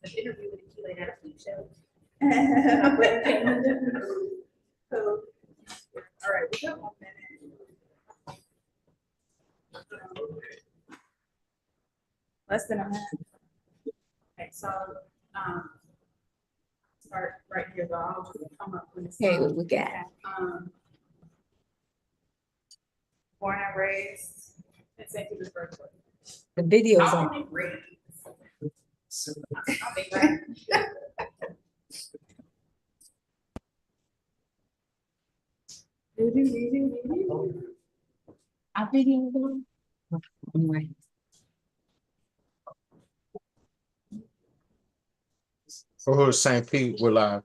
An interview with Keely at a food show. All right, we got 1 minute. Less than a minute. Okay, so, start right here, though. I'll just come up with. Okay, what we got? Born and raised in St. Petersburg. The video's I'll on. only raise. I'll be right. Our video on. Right. For who St. Pete, we're live.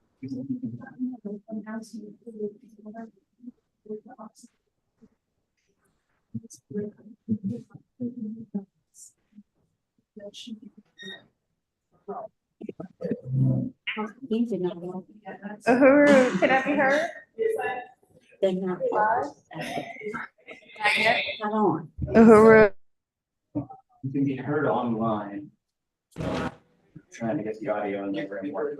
Uhuru, can I be heard? They're not Live? Not yet. not on. Uhuru. You can be heard online. Trying to get the audio in there anymore.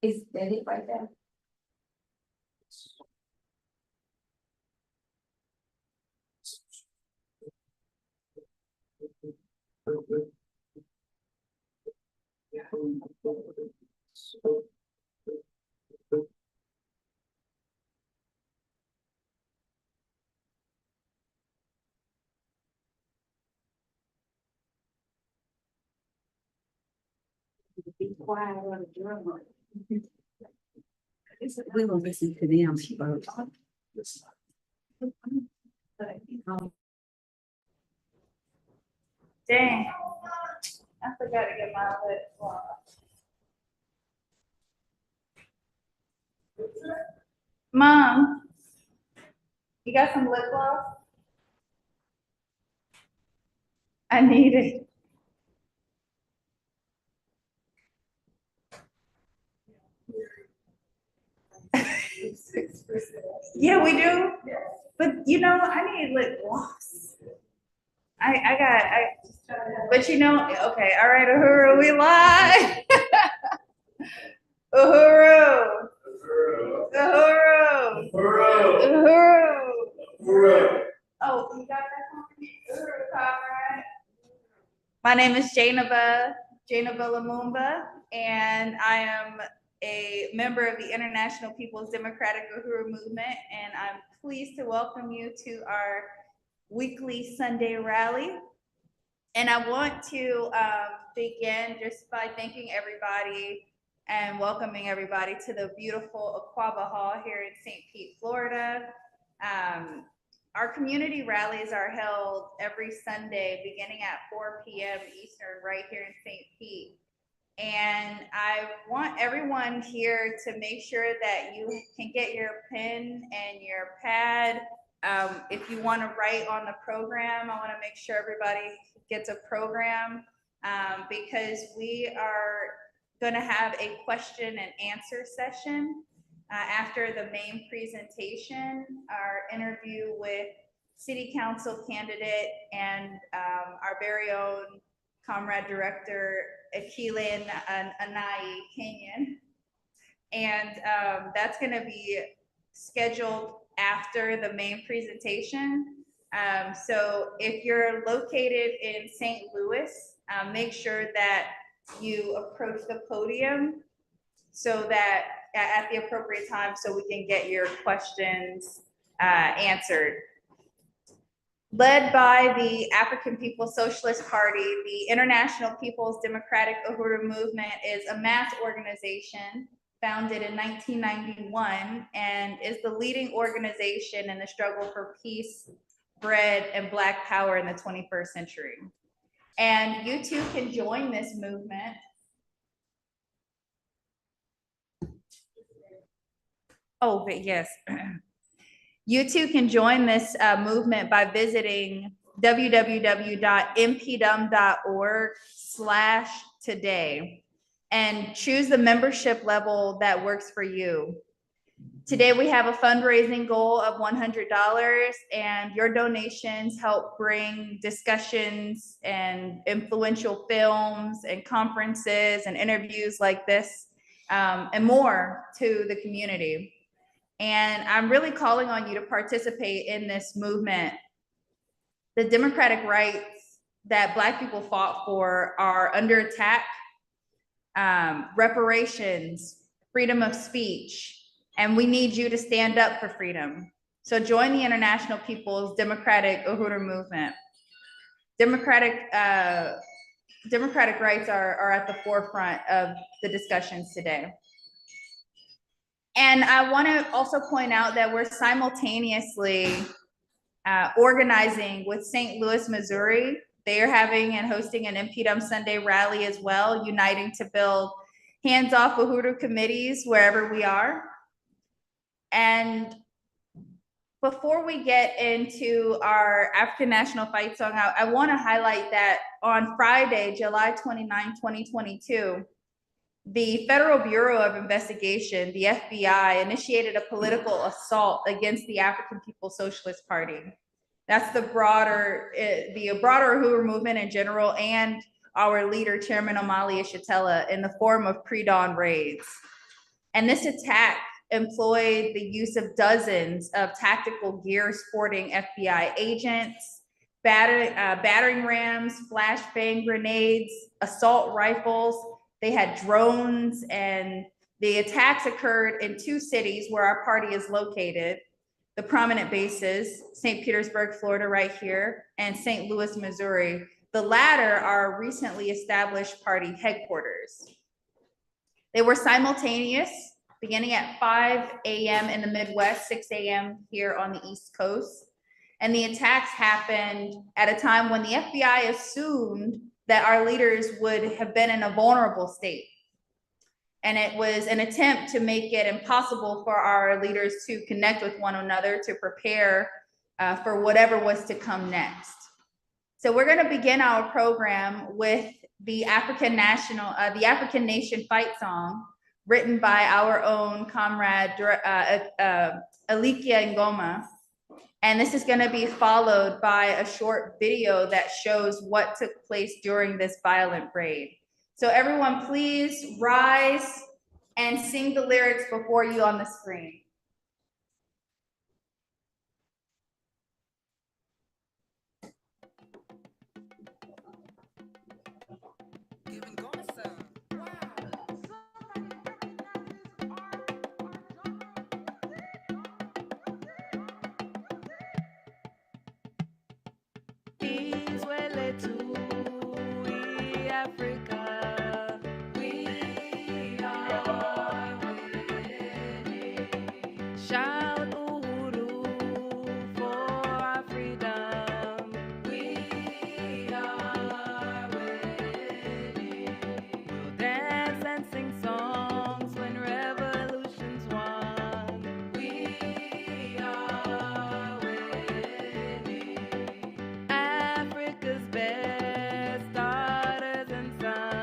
Is that it right there? Be quiet on the drummer. We will listen to them first. Dang. I forgot to get my lip gloss. Mom, you got some lip gloss? I need it. Yeah, we do. But you know, I need lip gloss. But you know, okay, all right, Uhuru, we live. Uhuru. Uhuru. Uhuru. Oh, you got that one? Uhuru, comrade. My name is Jainaba Lumumba, and I am a member of the International People's Democratic Uhuru Movement, and I'm pleased to welcome you to our weekly Sunday rally. And I want to begin just by thanking everybody and welcoming everybody to the beautiful Aquaba Hall here in St. Pete, Florida. Our community rallies are held every Sunday beginning at 4 p.m. Eastern right here in St. Pete. And I want everyone here to make sure that you can get your pen and your pad. If you want to write on the program, I want to make sure everybody gets a program because we are going to have a question and answer session after the main presentation, our interview with City Council candidate and our very own Comrade Director Akile Anai Kenyon. And that's going to be scheduled after the main presentation. So if you're located in St. Louis, make sure that you approach the podium so that at the appropriate time so we can get your questions answered. Led by the African People's Socialist Party, the International People's Democratic Uhuru Movement is a mass organization founded in 1991 and is the leading organization in the struggle for peace, bread, and Black power in the 21st century. And you too can join this movement. Oh, but yes. You too can join this movement by visiting www.mpdum.org/today and choose the membership level that works for you. Today, we have a fundraising goal of $100, and your donations help bring discussions and influential films and conferences and interviews like this and more to the community. And I'm really calling on you to participate in this movement. The democratic rights that Black people fought for are under attack. Reparations, freedom of speech, and we need you to stand up for freedom. So join the International People's Democratic Uhuru Movement. Democratic rights are at the forefront of the discussions today. And I want to also point out that we're simultaneously organizing with St. Louis, Missouri. They are having and hosting an MPDUM Sunday rally as well, uniting to build hands-off Uhuru committees wherever we are. And before we get into our African National Fight Song, I want to highlight that on Friday, July 29, 2022, the Federal Bureau of Investigation, the FBI, initiated a political assault against the African People's Socialist Party. That's the broader Uhuru movement in general, and our leader, Chairman Omali Yeshitela, in the form of pre-dawn raids. And this attack employed the use of dozens of tactical gear sporting FBI agents, battering rams, flashbang grenades, assault rifles. They had drones, and the attacks occurred in two cities where our party is located, the prominent bases, St. Petersburg, Florida, right here, and St. Louis, Missouri. The latter are recently established party headquarters. They were simultaneous, beginning at 5 a.m. in the Midwest, 6 a.m. here on the East Coast. And the attacks happened at a time when the FBI assumed that our leaders would have been in a vulnerable state. And it was an attempt to make it impossible for our leaders to connect with one another, to prepare for whatever was to come next. So we're going to begin our program with the African Nation Fight Song, written by our own comrade Alikia Ngoma. And this is going to be followed by a short video that shows what took place during this violent raid. So everyone, please rise and sing the lyrics before you on the screen. Africa, we are winning. Shout Uhuru for our freedom. We are winning. We'll dance and sing songs when revolution's won. We are winning. Africa's best daughters and sons.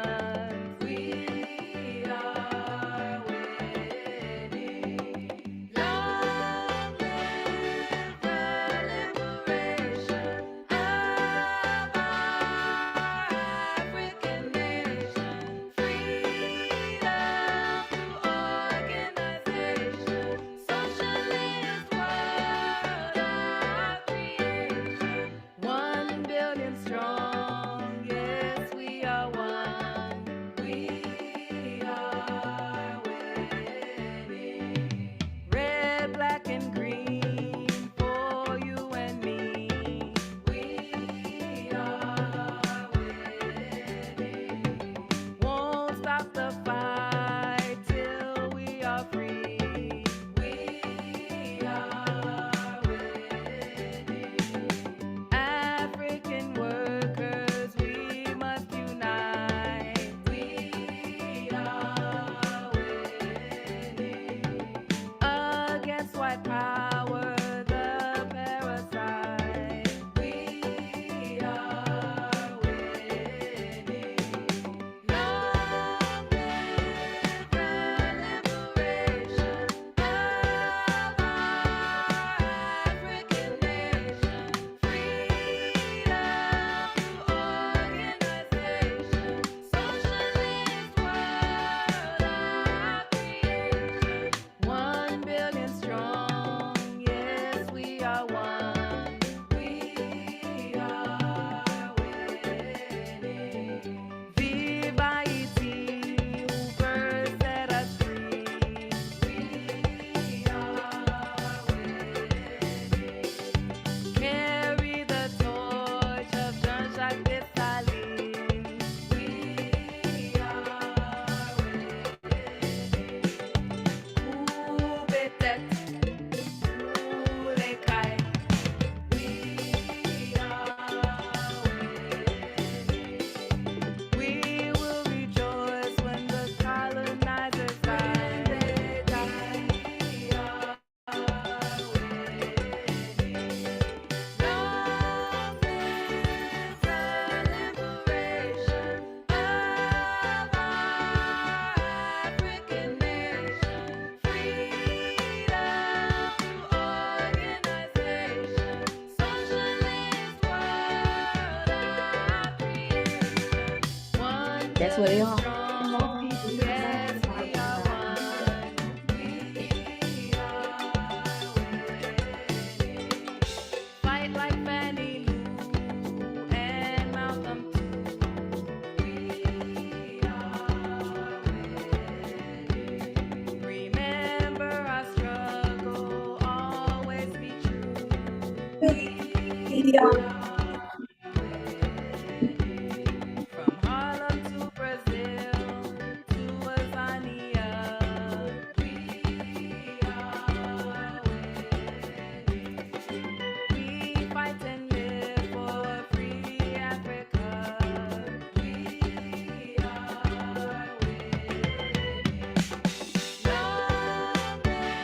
That's what they are. Strong, yes, we are one. We are winning. Fight like Fannie Lou and Malcolm too. We are winning. Remember our struggle, always be true. We are winning. From Harlem to Brazil to Azania, we are winning. We fight and live for a free Africa. We are winning. Long live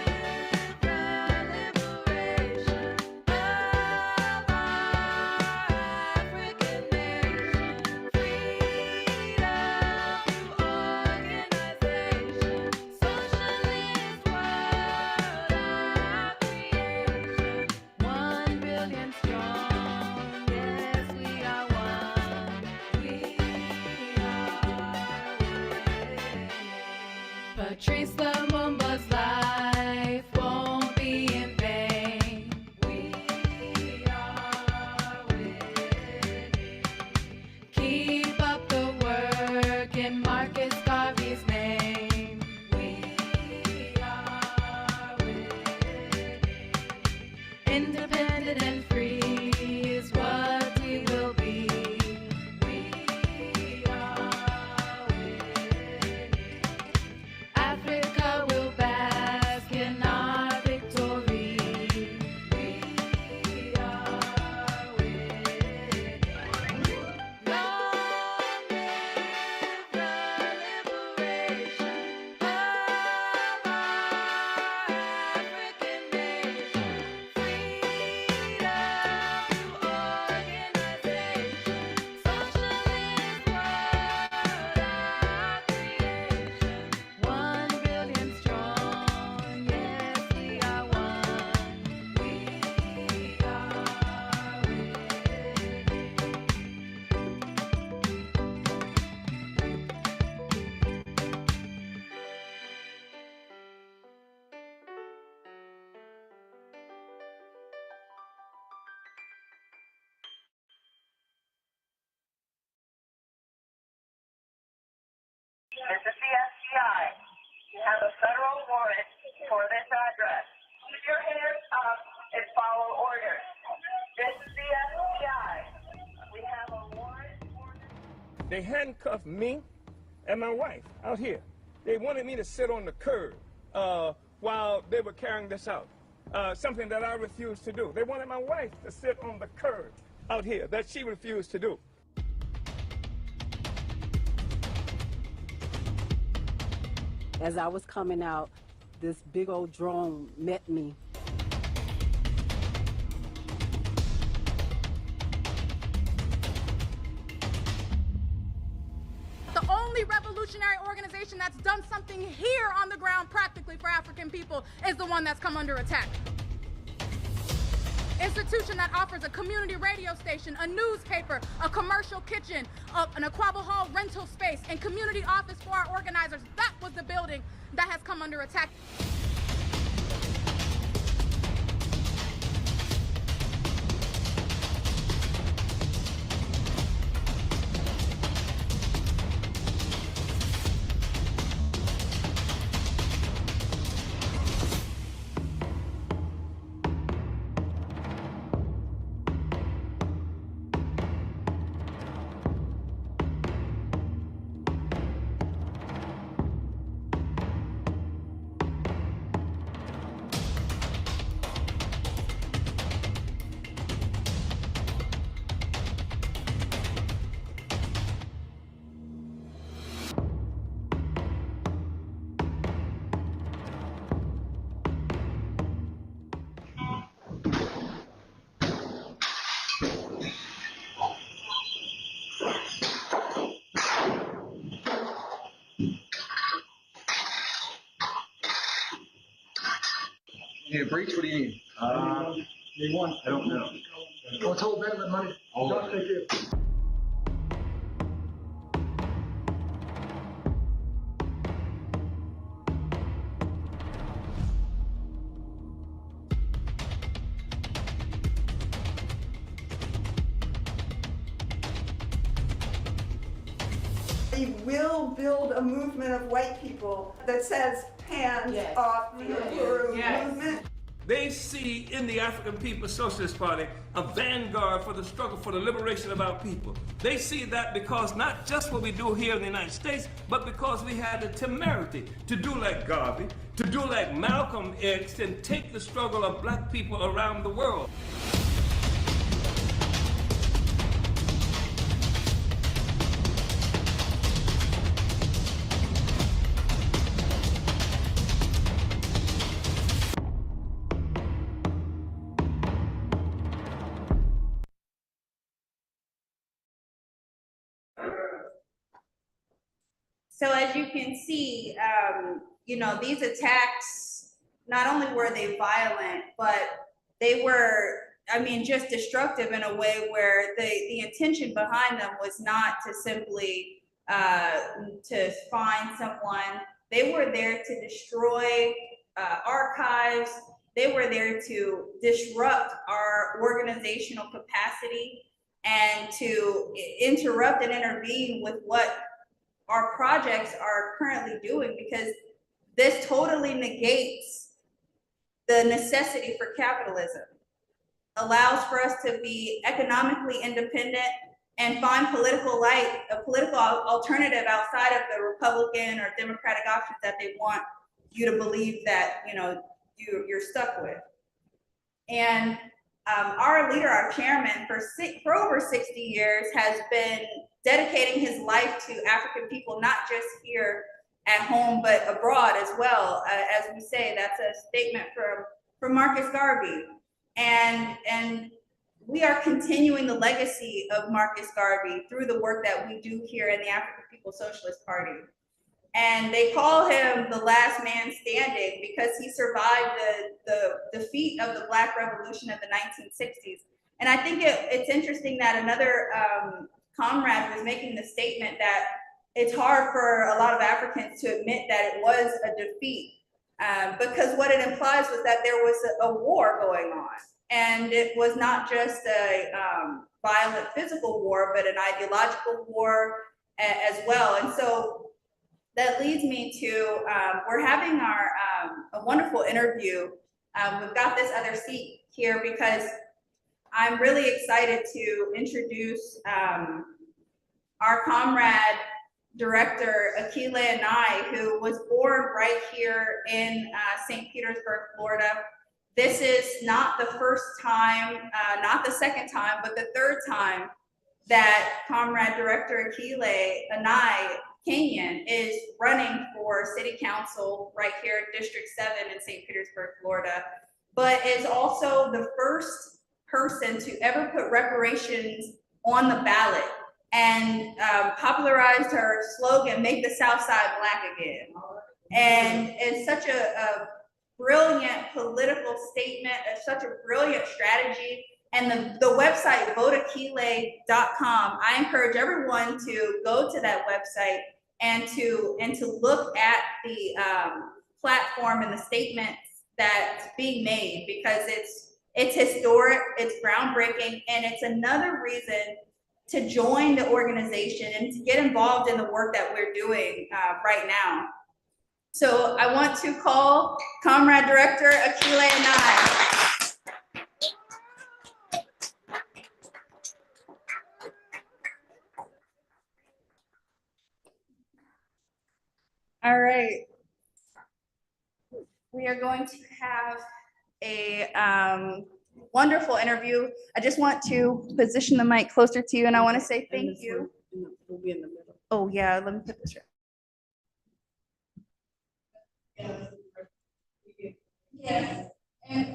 the liberation of our African nation. Freedom through organization. Socialist world, our creation. 1 billion strong, yes, we are one. We are winning. Patrice Lumumba's life won't be in vain. We are winning. Keep up the work in Marcus Garvey's name. We are winning. Independent and free is what we will be. We are winning. Africa will bask in our victory. We are winning. Long live the liberation of our African nation. Freedom through organization. Socialist world, our creation. 1 billion strong, yes, we are one. We are This is the FBI. You have a federal warrant for this address. Keep your hands up and follow orders. This is the FBI. We have a warrant for this. They handcuffed me and my wife out here. They wanted me to sit on the curb while they were carrying this out, something that I refused to do. They wanted my wife to sit on the curb out here, that she refused to do. As I was coming out, this big old drone met me. The only revolutionary organization that's done something here on the ground practically for African people is the one that's come under attack. Institution that offers a community radio station, a newspaper, a commercial kitchen, an Aquaba Hall rental space, and community office for our organizers. That was the building that has come under attack. Yeah, breach, what do you need? They want, I don't know. What's whole betterment money? All of Take it. we will build a movement of white people that says hands off the Uhuru movement. They see in the African People's Socialist Party a vanguard for the struggle for the liberation of our people. They see that because not just what we do here in the United States, but because we had the temerity to do like Garvey, to do like Malcolm X, and take the struggle of black people around the world. So as you can see, these attacks, not only were they violent, but they were, just destructive in a way where the intention behind them was not to simply to find someone. They were there to destroy archives. They were there to disrupt our organizational capacity and to interrupt and intervene with what our projects are currently doing, because this totally negates the necessity for capitalism, allows for us to be economically independent and find a political alternative outside of the Republican or Democratic options that they want you to believe that you're stuck with. And our leader, our chairman, for over 60 years has been dedicating his life to African people, not just here at home, but abroad as well. As we say, that's a statement from Marcus Garvey. And we are continuing the legacy of Marcus Garvey through the work that we do here in the African People's Socialist Party. And they call him the last man standing because he survived the defeat of the Black Revolution of the 1960s. And I think it's interesting that another comrade was making the statement that it's hard for a lot of Africans to admit that it was a defeat, because what it implies was that there was a war going on. And it was not just a violent physical war, but an ideological war as well. And so that leads me to, we're having a wonderful interview. We've got this other seat here because I'm really excited to introduce our comrade director, Akile Anai, who was born right here in St. Petersburg, Florida. This is not the first time, not the second time, but the third time that comrade director Akile Anai Kenyon is running for city council right here in District 7 in St. Petersburg, Florida, but is also the first person to ever put reparations on the ballot and popularized her slogan, "Make the South Side Black Again." And it's such a brilliant political statement, such a brilliant strategy. And the website, voteakile.com, I encourage everyone to go to that website and to look at the platform and the statements that's being made, because it's historic, it's groundbreaking, and it's another reason to join the organization and to get involved in the work that we're doing right now. So I want to call Comrade Director Akile Anai. All right. We are going to have a wonderful interview. I just want to position the mic closer to you, and I want to say thank you. We'll be in the middle. Oh yeah, let me put this right. Yes, and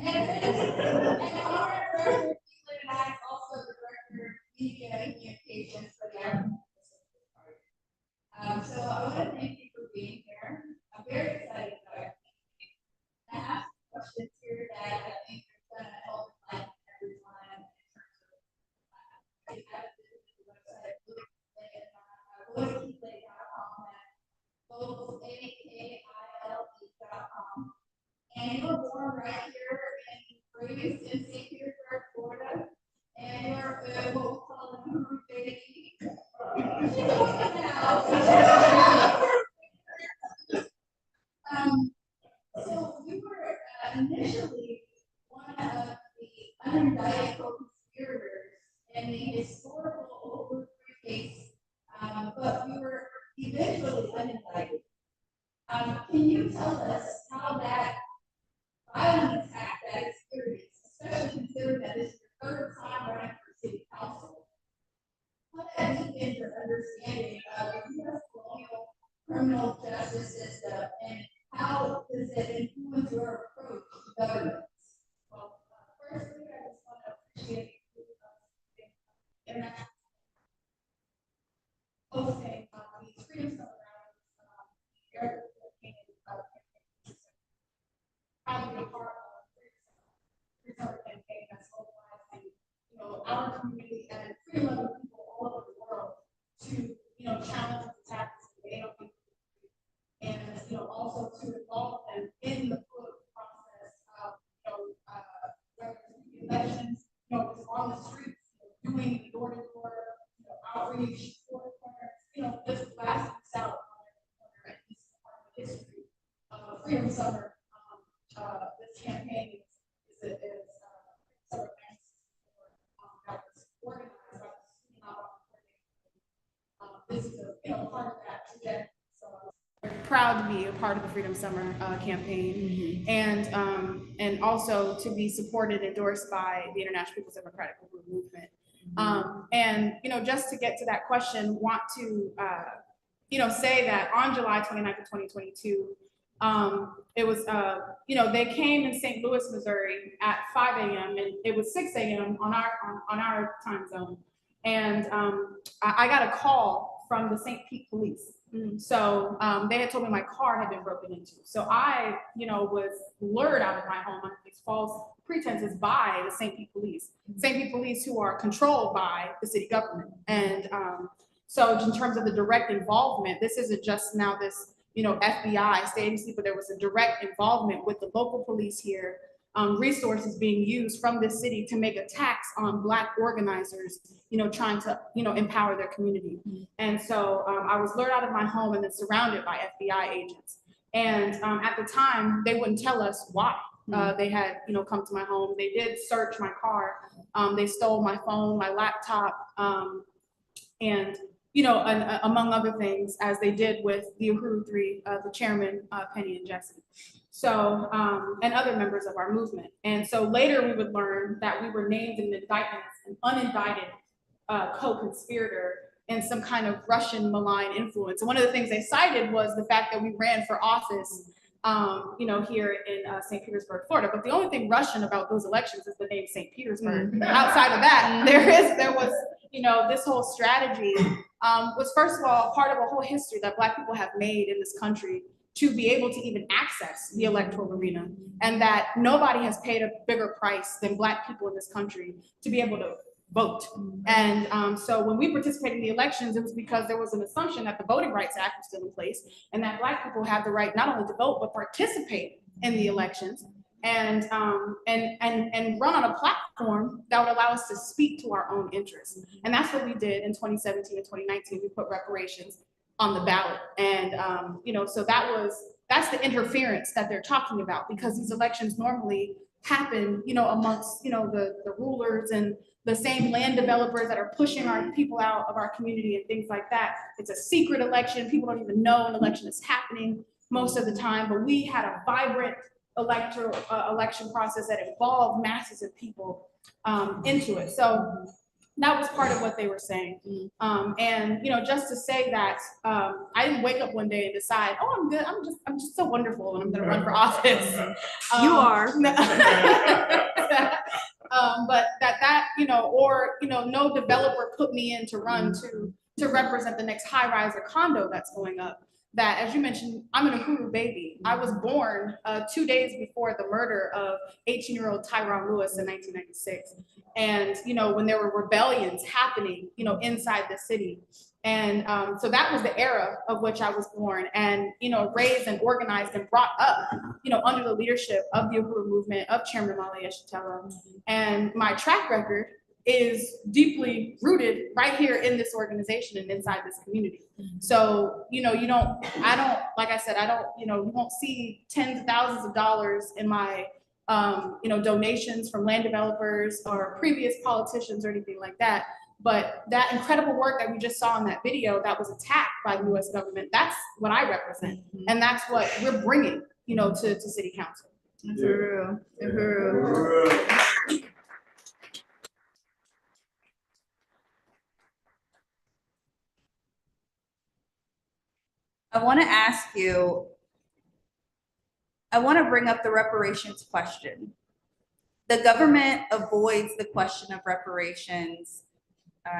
our director, Keelan Knight, is also the director of media and communications for the African Socialist Party. So I want to thank you for being here. I'm very excited about it. I have some questions here that I think are going to help like everyone in terms of I have visited the website, voteakile.com, voteakile.com. And you were born right here and raised in St. Petersburg, Florida, and you're what we call a Uhuru baby. She's 20 now. historical case, but we were eventually unindicted. Can you tell us how that violent attack, that experience, especially considering that this is your third time running for city council, how that deep into your understanding of the U.S. colonial criminal justice system, and how does it influence your approach to governance? Well, firstly, I just want to appreciate international hosting these freedom celebrations. Probably a part of the freedom campaign that's mobilizing, our community and 311 people all over the world to, challenge the tactics of the AOP and, also to involve them in the political process of, elections, on the streets, doing door-to-door, outreach, just blasting us out on history. Freedom Summer. This campaign is summer camps that was organized by the student. This is a part of that trajectory. So I'm proud to be a part of the Freedom Summer campaign, and also to be supported and endorsed by the International People's Democratic Movement. And just to get to that question, want to say that on July 29th of 2022. It was, they came in St. Louis, Missouri at 5 a.m. and it was 6 a.m. on our time zone. And I got a call from the St. Pete police. So they had told me my car had been broken into. So I, was lured out of my home under these false pretenses by the St. Pete police. St. Pete police who are controlled by the city government. And so in terms of the direct involvement, this isn't just now this FBI state agency, but there was a direct involvement with the local police here, resources being used from this city to make attacks on Black organizers, trying to, empower their community. And so I was lured out of my home and then surrounded by FBI agents. And at the time, they wouldn't tell us why. They had, come to my home. They did search my car. They stole my phone, my laptop, and among other things, as they did with the Uhuru Three, the chairman, Penny and Jesse. So, and other members of our movement. And so later we would learn that we were named in the indictment as an unindicted co-conspirator in some kind of Russian malign influence. And one of the things they cited was the fact that we ran for office, here in St. Petersburg, Florida. But the only thing Russian about those elections is the name St. Petersburg. Outside of that, there was, this whole strategy was first of all part of a whole history that Black people have made in this country to be able to even access the electoral arena, and that nobody has paid a bigger price than Black people in this country to be able to vote. And so when we participated in the elections, it was because there was an assumption that the Voting Rights Act was still in place and that Black people have the right not only to vote, but participate in the elections and run on a platform that would allow us to speak to our own interests. And that's what we did in 2017 and 2019. We put reparations on the ballot. And, so that's the interference that they're talking about, because these elections normally happen, amongst, the rulers and the same land developers that are pushing our people out of our community and things like that. It's a secret election. People don't even know an election is happening most of the time, but we had a vibrant election process that involved masses of people into it. So that was part of what they were saying. And just to say that I didn't wake up one day and decide, oh, I'm good. I'm just so wonderful and I'm going to run for office. You are. But that no developer put me in to run to represent the next high-rise or condo that's going up. That, as you mentioned, I'm an Uhuru baby. I was born 2 days before the murder of 18-year-old Tyron Lewis in 1996. And, when there were rebellions happening, inside the city. And so that was the era of which I was born and, raised and organized and brought up, under the leadership of the Uhuru movement, of Chairman Omali Yeshitela. And my track record is deeply rooted right here in this organization and inside this community. So, you won't see tens of thousands of dollars in my, donations from land developers or previous politicians or anything like that. But that incredible work that we just saw in that video that was attacked by the US government, that's what I represent. And that's what we're bringing, you know, to city council. Uhuru, uhuru. I want to ask you, I want to bring up the reparations question. The government avoids the question of reparations,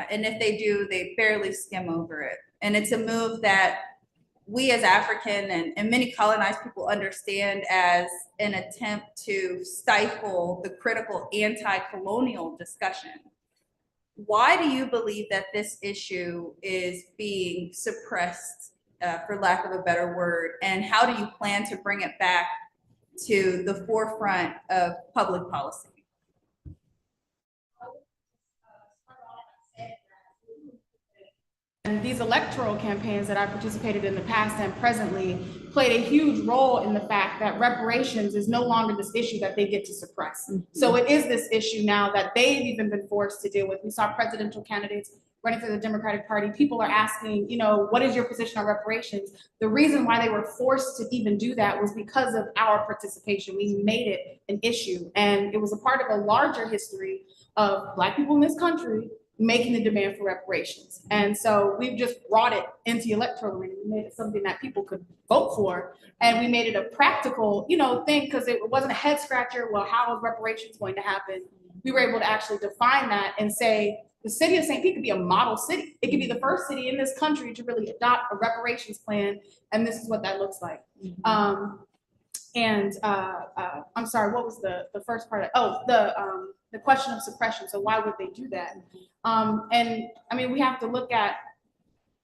and if they do, they barely skim over it. And it's a move that we as African and many colonized people understand as an attempt to stifle the critical anti-colonial discussion. Why do you believe that this issue is being suppressed, for lack of a better word, and how do you plan to bring it back to the forefront of public policy? And these electoral campaigns that I participated in the past and presently played a huge role in the fact that reparations is no longer this issue that they get to suppress. So it is this issue now that they've even been forced to deal with. We saw presidential candidates running for the Democratic Party. People are asking, you know, what is your position on reparations? The reason why they were forced to even do that was because of our participation. We made it an issue, and it was a part of a larger history of Black people in this country making the demand for reparations. And so we've just brought it into the electoral arena. We made it something that people could vote for, and we made it a practical, you know, thing, because it wasn't a head scratcher. Well, how is reparations going to happen? We were able to actually define that and say the city of St. Pete could be a model city. It could be the first city in this country to really adopt a reparations plan, and this is what that looks like. I'm sorry, what was the first part? The question of suppression. So why would they do that? And I mean, we have to look at,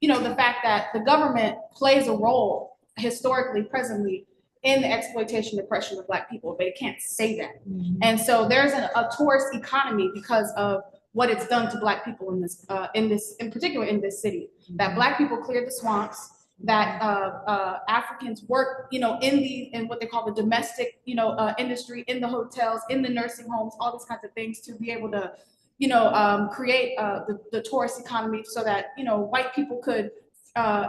you know, the fact that the government plays a role historically, presently, in the exploitation and oppression of Black people, but it can't say that. And so there's a tourist economy because of what it's done to Black people in particular in this city. That Black people cleared the swamps, that Africans work, you know, in what they call the domestic, you know, industry, in the hotels, in the nursing homes, all these kinds of things to be able to, you know, create the tourist economy so that, you know, white people could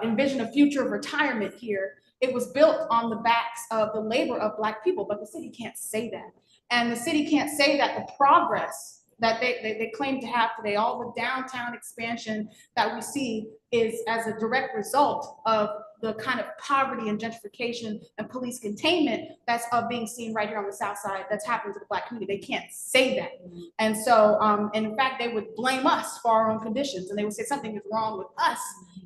envision a future of retirement here. It was built on the backs of the labor of Black people, but the city can't say that. And the city can't say that the progress that they claim to have today, all the downtown expansion that we see, is as a direct result of the kind of poverty and gentrification and police containment that's being seen right here on the South Side that's happened to the Black community. They can't say that. And so, and in fact, they would blame us for our own conditions, and they would say something is wrong with us.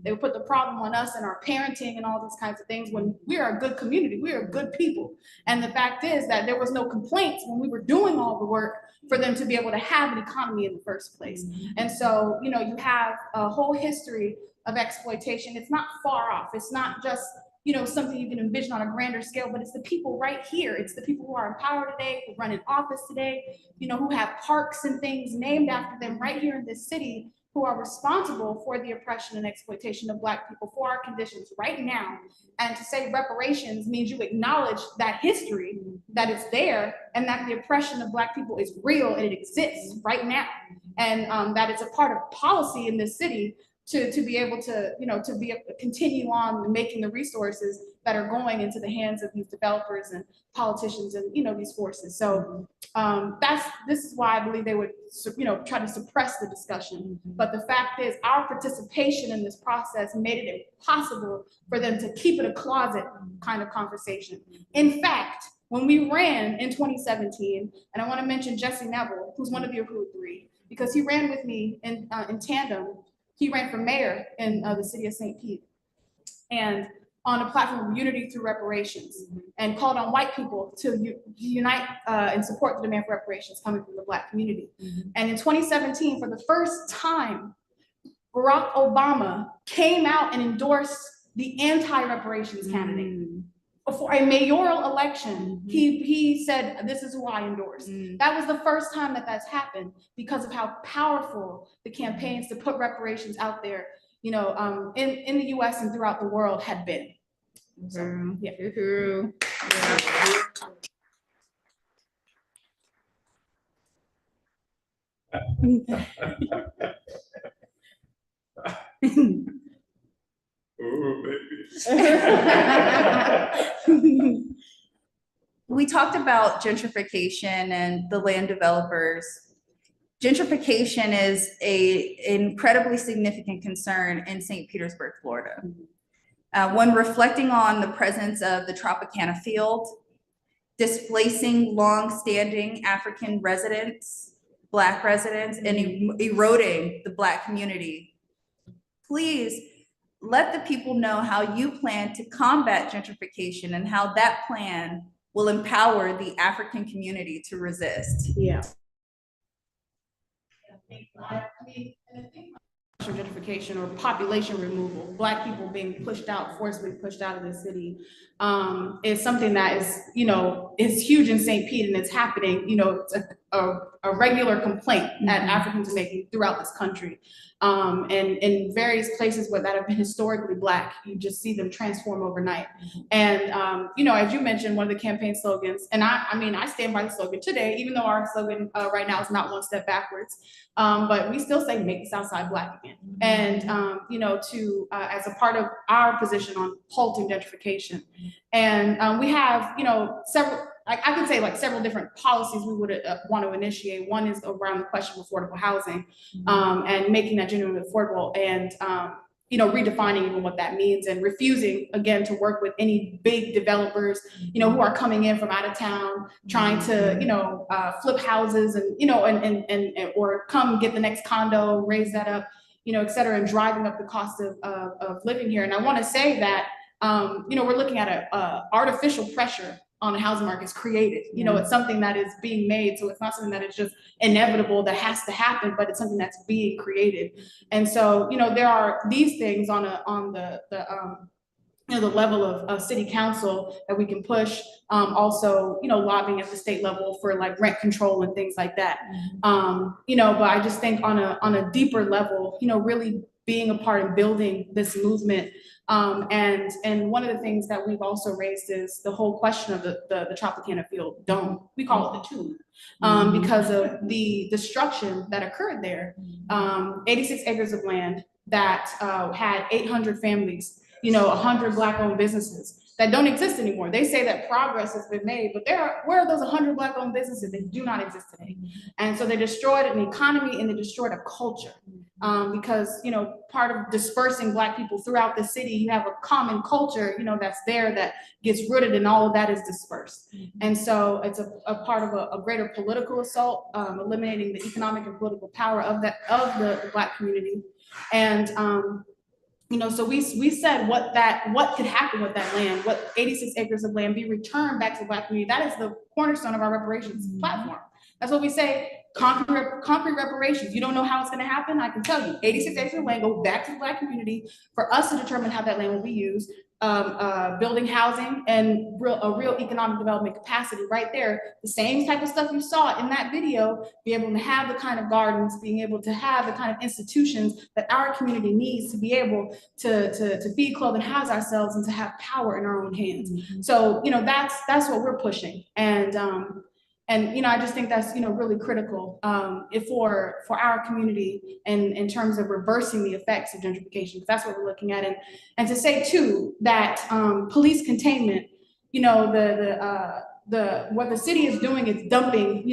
They would put the problem on us and our parenting and all these kinds of things, when we are a good community, we are good people. And the fact is that there was no complaints when we were doing all the work for them to be able to have an economy in the first place. And so, you know, you have a whole history of exploitation. It's not far off. It's not just, you know, something you can envision on a grander scale, but it's the people right here. It's the people who are in power today, who run in office today, you know, who have parks and things named after them right here in this city, who are responsible for the oppression and exploitation of Black people, for our conditions right now. And to say reparations means you acknowledge that history, that it's there, and that the oppression of Black people is real and it exists right now. And that it's a part of policy in this city to be able to, you know, to continue on making the resources that are going into the hands of these developers and politicians and, you know, these forces. So this is why I believe they would, you know, try to suppress the discussion. But the fact is, our participation in this process made it impossible for them to keep it a closet kind of conversation. In fact, when we ran in 2017, and I want to mention Jesse Neville, who's one of your Uhuru Three, because he ran with me in tandem. He ran for mayor in the city of St. Pete, and on a platform of unity through reparations, and called on white people to unite and support the demand for reparations coming from the Black community. And in 2017, for the first time, Barack Obama came out and endorsed the anti-reparations candidate. For a mayoral election, he said, this is who I endorse. That was the first time that that's happened, because of how powerful the campaigns to put reparations out there, you know, in the US and throughout the world had been. So, yeah. We talked about gentrification and the land developers. Gentrification is a incredibly significant concern in St. Petersburg, Florida. When reflecting on the presence of the Tropicana field, displacing long-standing African residents, Black residents, and eroding the Black community, please let the people know how you plan to combat gentrification and how that plan will empower the African community to resist. Yeah. Gentrification or population removal, Black people being pushed out, forcibly pushed out of the city, is something that is, is huge in St. Pete, and it's happening, it's a regular complaint that Africans are making throughout this country. And in various places that have been historically Black, you just see them transform overnight. And, as you mentioned, one of the campaign slogans, and I stand by the slogan today, even though our slogan right now is not one step backwards, but we still say make the South Side Black again. And, as a part of our position on halting gentrification. And we have, several, I could say like several different policies we would want to initiate. One is around the question of affordable housing, and making that genuinely affordable, and redefining even what that means, and refusing again to work with any big developers, who are coming in from out of town, trying to flip houses and or come get the next condo, raise that up, et cetera, and driving up the cost of living here. And I want to say that we're looking at a artificial pressure on the housing market is created. It's something that is being made. So it's not something that is just inevitable that has to happen, but it's something that's being created. And so, there are these things on the level of city council that we can push. Also, lobbying at the state level for like rent control and things like that. But I just think on a deeper level, really being a part of building this movement. And one of the things that we've also raised is the whole question of the Tropicana field dome. We call it the tomb, because of the destruction that occurred there. 86 acres of land that had 800 families, 100 Black-owned businesses that don't exist anymore. They say that progress has been made, but where are those 100 Black-owned businesses that do not exist today? And so they destroyed an economy and they destroyed a culture. Because, part of dispersing Black people throughout the city, you have a common culture, that's there that gets rooted, and all of that is dispersed. And so it's a part of a greater political assault, eliminating the economic and political power of the Black community. And, so we said what could happen with that land, what 86 acres of land be returned back to the Black community. That is the cornerstone of our reparations platform. That's what we say. Concrete reparations. You don't know how it's going to happen? I can tell you. 86 acres of land go back to the Black community for us to determine how that land will be used, building housing and a real economic development capacity right there. The same type of stuff you saw in that video, be able to have the kind of gardens, being able to have the kind of institutions that our community needs to be able to feed, clothe, and house ourselves, and to have power in our own hands. So, that's what we're pushing. And I just think that's really critical for our community, and in terms of reversing the effects of gentrification, because that's what we're looking at. And to say too that police containment, what the city is doing is dumping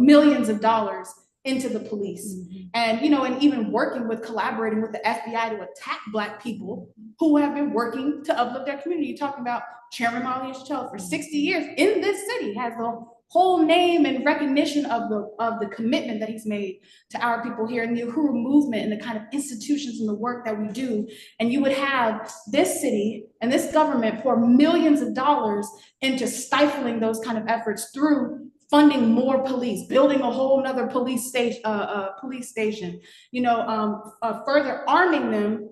millions of dollars into the police, and and even collaborating with the FBI to attack Black people who have been working to uplift their community. You're talking about Chairman Malia Chatel for 60 years in this city, has the whole name and recognition of the commitment that he's made to our people here, and the Uhuru movement and the kind of institutions and the work that we do. And you would have this city and this government pour millions of dollars into stifling those kind of efforts through funding more police, building a whole nother police station, further arming them,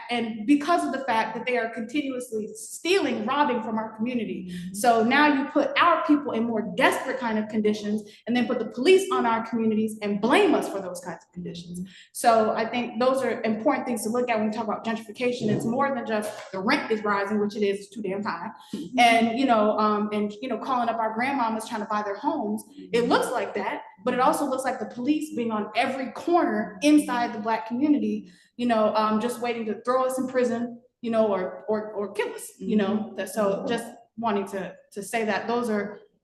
and because of the fact that they are continuously stealing, robbing from our community. So now you put our people in more desperate kind of conditions, and then put the police on our communities and blame us for those kinds of conditions. So I think those are important things to look at when we talk about gentrification. It's more than just the rent is rising, which it is too damn high, and calling up our grandmamas trying to buy their homes. It looks like that, but it also looks like the police being on every corner inside the Black community, just waiting to throw us in prison, or kill us, So just wanting to say that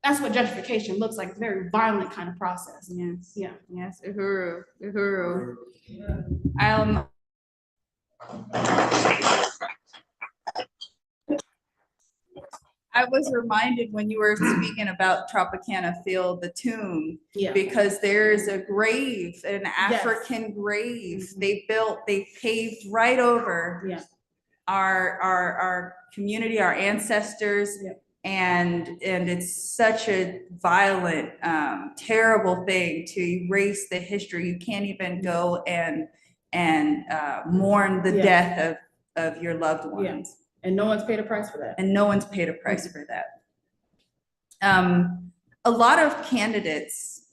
that's what gentrification looks like. It's a very violent kind of process. Yes. Yeah. Yes. Uhuru. I was reminded when you were speaking about Tropicana Field, the tomb, because there's a grave, an African grave. They paved right over our community, our ancestors. And it's such a violent, terrible thing to erase the history. You can't even go and mourn the death of your loved ones. And no one's paid a price for that. And no one's paid a price for that. A lot of candidates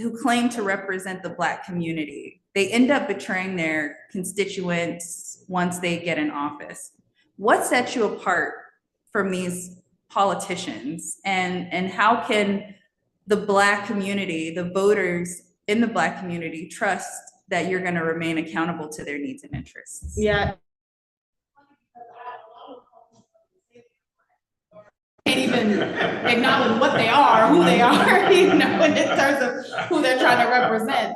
who claim to represent the Black community, they end up betraying their constituents once they get in office. What sets you apart from these politicians, and how can the Black community, the voters in the Black community, trust that you're going to remain accountable to their needs and interests? Yeah. Can't even acknowledge what they are, who they are, in terms of who they're trying to represent.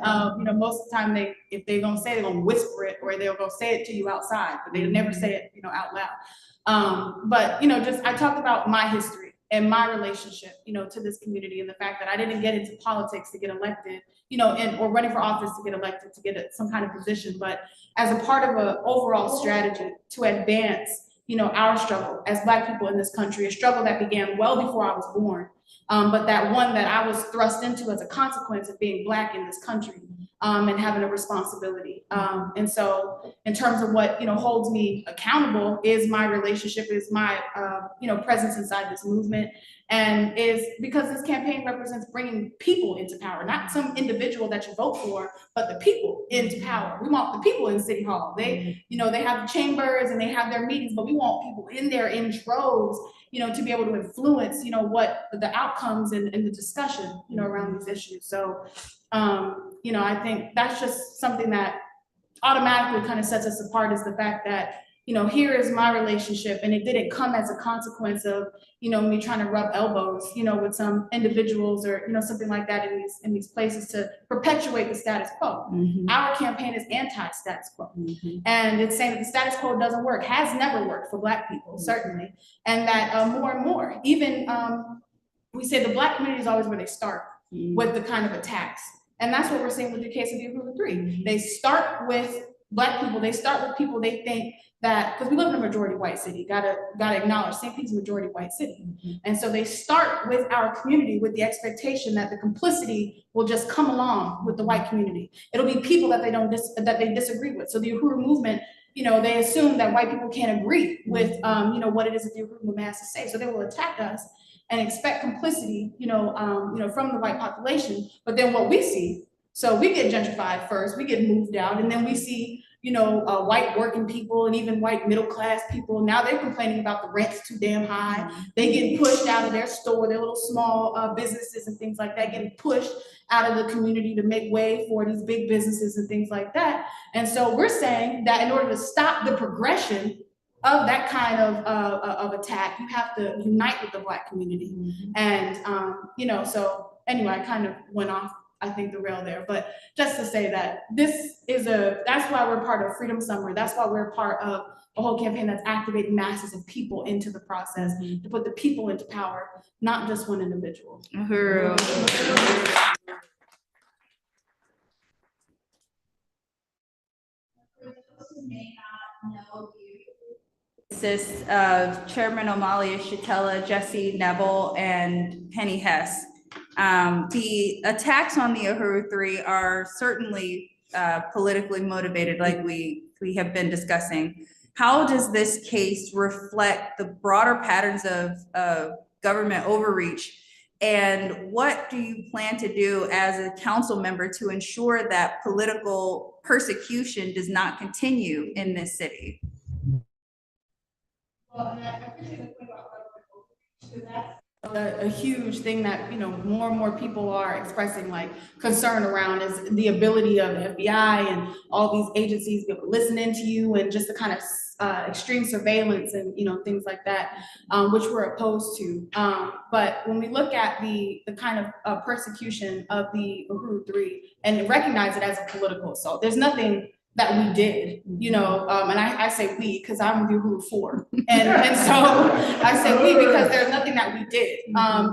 Most of the time if they're gonna say it, they're gonna whisper it, or they'll go say it to you outside, but they never say it, out loud. I talked about my history and my relationship, to this community, and the fact that I didn't get into politics to get elected, or running for office to get elected, to get some kind of position, but as a part of an overall strategy to advance our struggle as Black people in this country, a struggle that began well before I was born, but that one that I was thrust into as a consequence of being Black in this country, and having a responsibility. And so in terms of what, holds me accountable is my relationship, is my, presence inside this movement, and is because this campaign represents bringing people into power, not some individual that you vote for, but the people into power. We want the people in City Hall. They, they have chambers and they have their meetings, but we want people in there in droves, to be able to influence, what the outcomes and the discussion, around these issues. So, I think that's just something that automatically kind of sets us apart, is the fact that, here is my relationship, and it didn't come as a consequence of, me trying to rub elbows, with some individuals or, something like that in these places to perpetuate the status quo. Our campaign is anti-status quo. And it's saying that the status quo doesn't work, has never worked for Black people, certainly. And that more and more, even we say the Black community is always where they start with the kind of attacks. And that's what we're seeing with the case of the Uhuru 3. They start with Black people, they start with people they think that, because we live in a majority white city, gotta acknowledge St. Pete's a majority white city. And so they start with our community with the expectation that the complicity will just come along with the white community. It'll be people that they disagree with. So the Uhuru movement, they assume that white people can't agree with what it is that the Uhuru movement has to say. So they will attack us and expect complicity, from the white population. But then what we see, so we get gentrified first, we get moved out, and then we see, white working people and even white middle class people. Now they're complaining about the rent's too damn high. They get pushed out of their store, their little small businesses and things like that, getting pushed out of the community to make way for these big businesses and things like that. And so we're saying that in order to stop the progression of that kind of attack, you have to unite with the Black community. And, so anyway, I kind of went off, I think, the rail there, but just to say that that's why we're part of Freedom Summer. That's why we're part of a whole campaign that's activating masses of people into the process, to put the people into power, not just one individual. Uhuru. Consists of Chairman Amalia Shatella, Jesse Neville, and Penny Hess. The attacks on the Uhuru 3 are certainly politically motivated, like we have been discussing. How does this case reflect the broader patterns of government overreach? And what do you plan to do as a council member to ensure that political persecution does not continue in this city? Well, and I appreciate the point about because a huge thing that, you know, more and more people are expressing like concern around is the ability of the FBI and all these agencies listening to you, and just the kind of extreme surveillance and, you know, things like that, which we're opposed to. But when we look at the kind of persecution of the Uhuru 3 and recognize it as a political assault, there's nothing that we did, you know, and I say we because I'm the Uhuru 4. And so I say we because there's nothing that we did.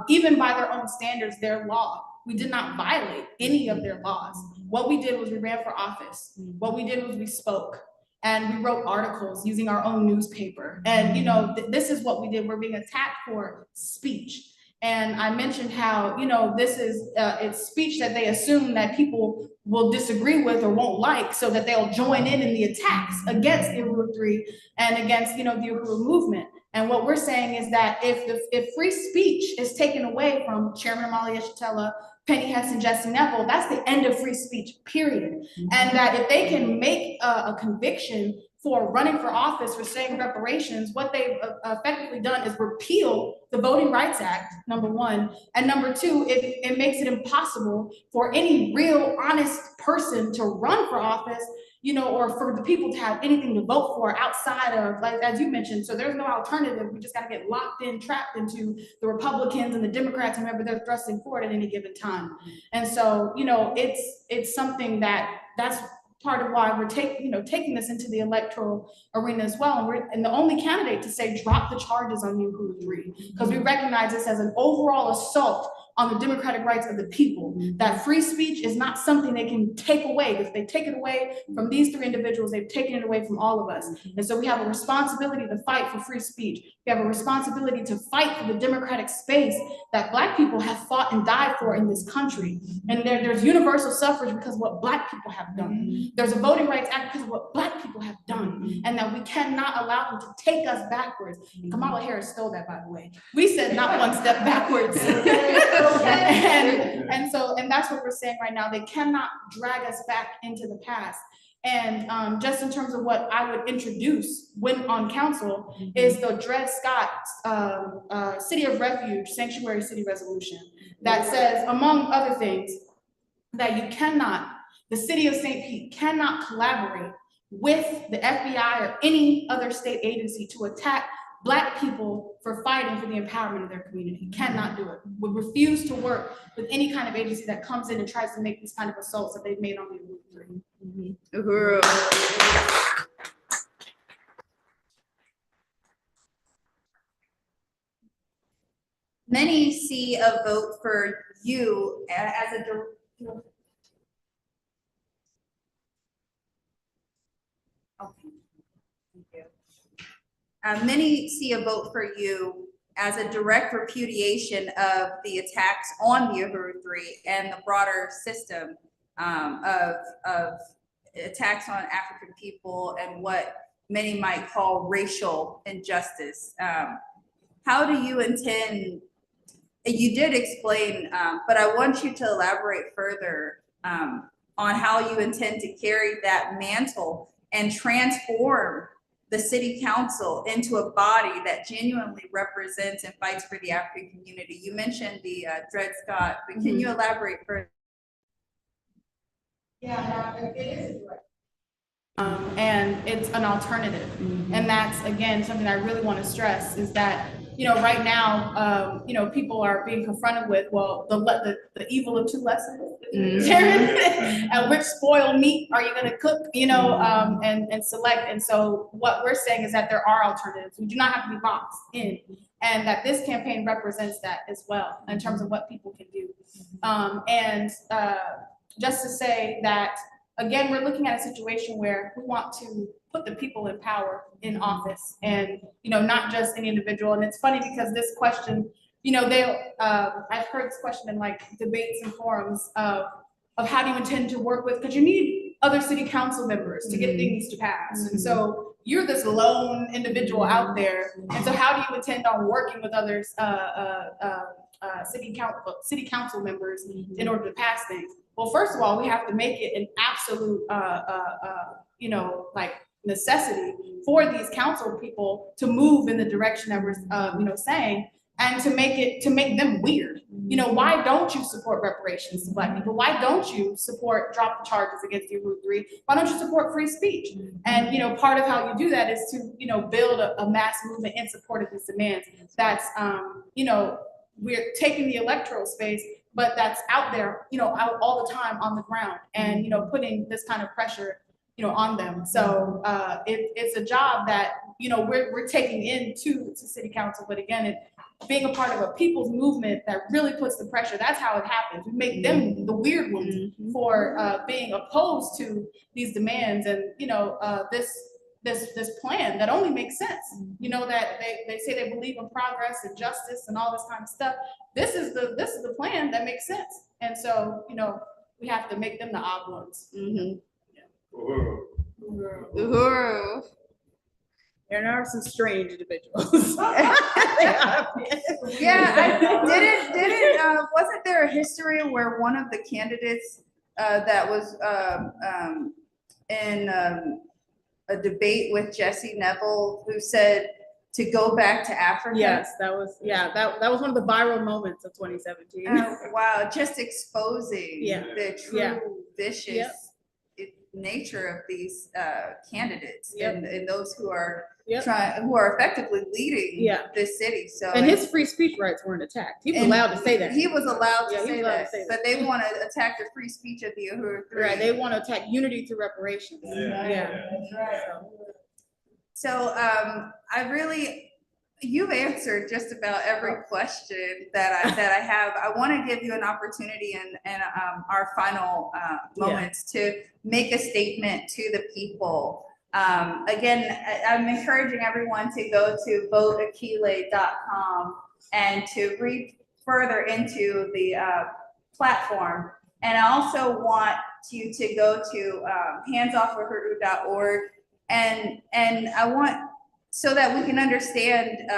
Even by their own standards, their law, we did not violate any of their laws. What we did was we ran for office. What we did was we spoke. And we wrote articles using our own newspaper. And, you know, this is what we did. We're being attacked for speech. And I mentioned how, you know, this is, it's speech that they assume that people will disagree with or won't like, so that they'll join in the attacks against Uhuru 3 and against, you know, the Uhuru movement. And what we're saying is that if free speech is taken away from Chairman Omali Yeshitela, Penny Heston, Jesse Neville, that's the end of free speech, period. And that if they can make a conviction for running for office for saying reparations, what they've effectively done is repeal the Voting Rights Act, number one. And number two, it makes it impossible for any real honest person to run for office, you know, or for the people to have anything to vote for outside of, like, as you mentioned, so there's no alternative. We just got to get locked in, trapped into the Republicans and the Democrats, whoever they're thrusting forward at any given time. And so, you know, it's something that's part of why we're taking this into the electoral arena as well. And the only candidate to say drop the charges on Uhuru 3, because we recognize this as an overall assault on the democratic rights of the people, that free speech is not something they can take away. If they take it away from these 3 individuals, they've taken it away from all of us. And so we have a responsibility to fight for free speech. We have a responsibility to fight for the democratic space that Black people have fought and died for in this country. And there's universal suffrage because of what Black people have done. There's a Voting Rights Act because of what Black people have done, and that we cannot allow them to take us backwards. Kamala Harris stole that, by the way. We said not one step backwards. And that's what we're saying right now. They cannot drag us back into the past. And just in terms of what I would introduce when on council is the Dred Scott City of Refuge Sanctuary City Resolution that says, among other things, that the city of St. Pete cannot collaborate with the FBI or any other state agency to attack Black people for fighting for the empowerment of their community. Cannot do it. Would refuse to work with any kind of agency that comes in and tries to make these kind of assaults that they've made on the Uhuru 3. Uhuru. Many see a vote for you as a many see a vote for you as a direct repudiation of the attacks on the Uhuru 3 and the broader system of attacks on African people and what many might call racial injustice. How do you intend, you did explain, but I want you to elaborate further on how you intend to carry that mantle and transform the city council into a body that genuinely represents and fights for the African community. You mentioned the Dred Scott, but can you elaborate further? Yeah, it is direct. And it's an alternative. And that's, again, something I really want to stress is that, you know, right now, you know, people are being confronted with, well, the evil of 2 lessons. And which spoiled meat are you going to cook, you know, and select. And so what we're saying is that there are alternatives. We do not have to be boxed in, and that this campaign represents that as well in terms of what people can do. Just to say that, again, we're looking at a situation where we want to put the people in power in office, and, you know, not just any individual. And it's funny because this question, you know, I've heard this question in like debates and forums of how do you intend to work with, because you need other city council members to get things to pass. And so you're this lone individual out there. And so how do you intend on working with others, city council members in order to pass things? Well, first of all, we have to make it an absolute, you know, like necessity for these council people to move in the direction that we're, you know, saying. and to make them weird. You know, why don't you support reparations to Black people? Why don't you support drop the charges against the Root 3? Why don't you support free speech? And, you know, part of how you do that is to, you know, build a mass movement in support of these demands. That's, you know, we're taking the electoral space, but that's out there, you know, out all the time on the ground, and, you know, putting this kind of pressure, you know, on them. So it's a job that, you know, we're taking into city council, but again, being a part of a people's movement that really puts the pressure. That's how it happens. We make them the weird ones for being opposed to these demands, and, you know, this plan that only makes sense. You know, that they say they believe in progress and justice and all this kind of stuff. This is the plan that makes sense. And so, you know, we have to make them the odd ones. Uhuru. There are some strange individuals. Yeah, wasn't there a history where one of the candidates that was in a debate with Jesse Neville, who said to go back to Africa? Yes, that was one of the viral moments of 2017. Oh, wow, just exposing the true vicious nature of these candidates and those who are who are effectively leading this city. So, and his free speech rights weren't attacked. He was allowed to say that. He was allowed to say that. But they want to attack the free speech of the Uhuru 3. Right. They want to attack unity through reparations. That's right. So you've answered just about every question that I have. I want to give you an opportunity in our final moments to make a statement to the people. Again, I'm encouraging everyone to go to voteakile.com and to read further into the platform. And I also want you to go to handsoffwahuru.org, and I want, so that we can understand,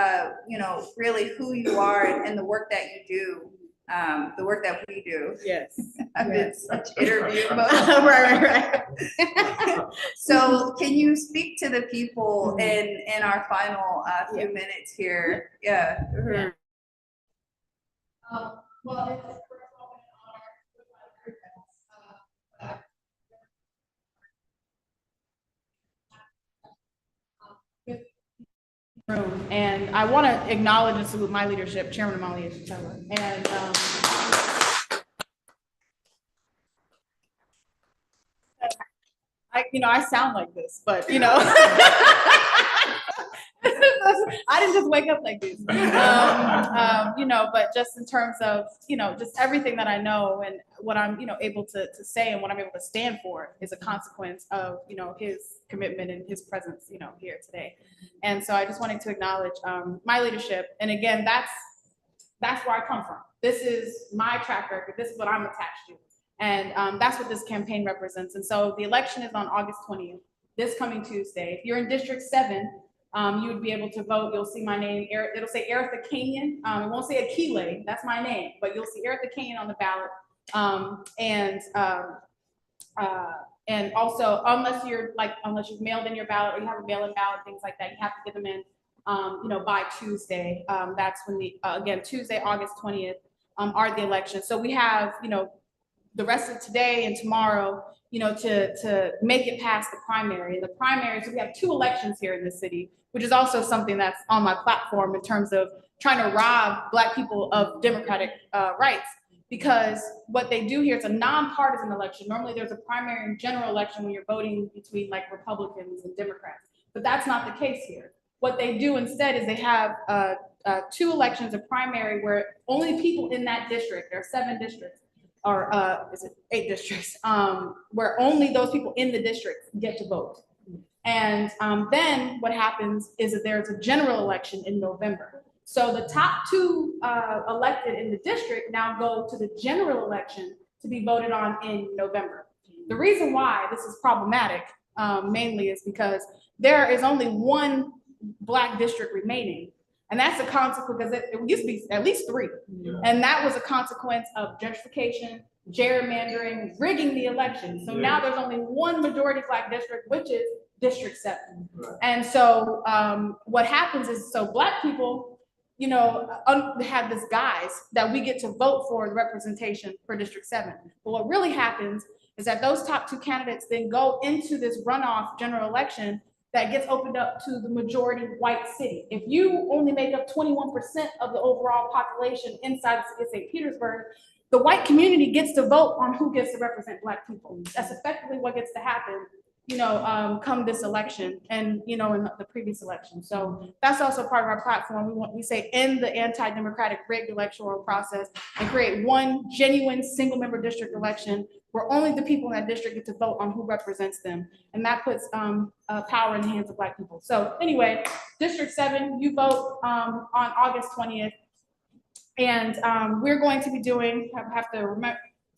you know, really who you are and the work that you do, the work that we do. Yes. I'm in such interview mode. right. So can you speak to the people in our final few minutes here? Yeah. Well, it's first of all an honor room, and I want to acknowledge and salute my leadership, Chairman Amalia Shatella, and I sound like this, but you know, I didn't just wake up like this, you know, but just in terms of, you know, just everything that I know and what I'm, you know, able to say and what I'm able to stand for is a consequence of, you know, his commitment and his presence, you know, here today. And so I just wanted to acknowledge my leadership. And again, that's where I come from. This is my track record. This is what I'm attached to. And that's what this campaign represents. And so the election is on August 20th, this coming Tuesday. If you're in District 7, you would be able to vote. You'll see my name. It'll say Eritha Canyon. It won't say Akile. That's my name. But you'll see Eritha Canyon on the ballot. And also, unless you've mailed in your ballot or you have a mail-in ballot, things like that, you have to get them in, you know, by Tuesday. That's when again, Tuesday, August 20th, are the elections. So we have, you know, the rest of today and tomorrow, you know, to make it past the primary. And the primary, so we have 2 elections here in the city, which is also something that's on my platform in terms of trying to rob Black people of democratic rights. Because what they do here, it's a nonpartisan election. Normally there's a primary and general election when you're voting between like Republicans and Democrats, but that's not the case here. What they do instead is they have 2 elections, a primary where only people in that district, there are 7 districts, or is it 8 districts, where only those people in the district get to vote. And then what happens is that there's a general election in November. So the top 2 elected in the district now go to the general election to be voted on in November. The reason why this is problematic mainly is because there is only 1 Black district remaining. And that's a consequence, because it used to be at least 3. Yeah. And that was a consequence of gentrification, gerrymandering, rigging the election. So now there's only 1 majority Black district, which is District 7. Right. And so what happens is, so Black people, have this guise that we get to vote for the representation for District 7. But what really happens is that those top 2 candidates then go into this runoff general election that gets opened up to the majority white city. If you only make up 21% of the overall population inside the city of St. Petersburg, the white community gets to vote on who gets to represent Black people. That's effectively what gets to happen, come this election and, in the previous election. So that's also part of our platform. We say end the anti-democratic rigged electoral process and create one genuine single member district election where only the people in that district get to vote on who represents them. And that puts power in the hands of Black people. So anyway, District 7, you vote on August 20th. And we're going to be doing, have to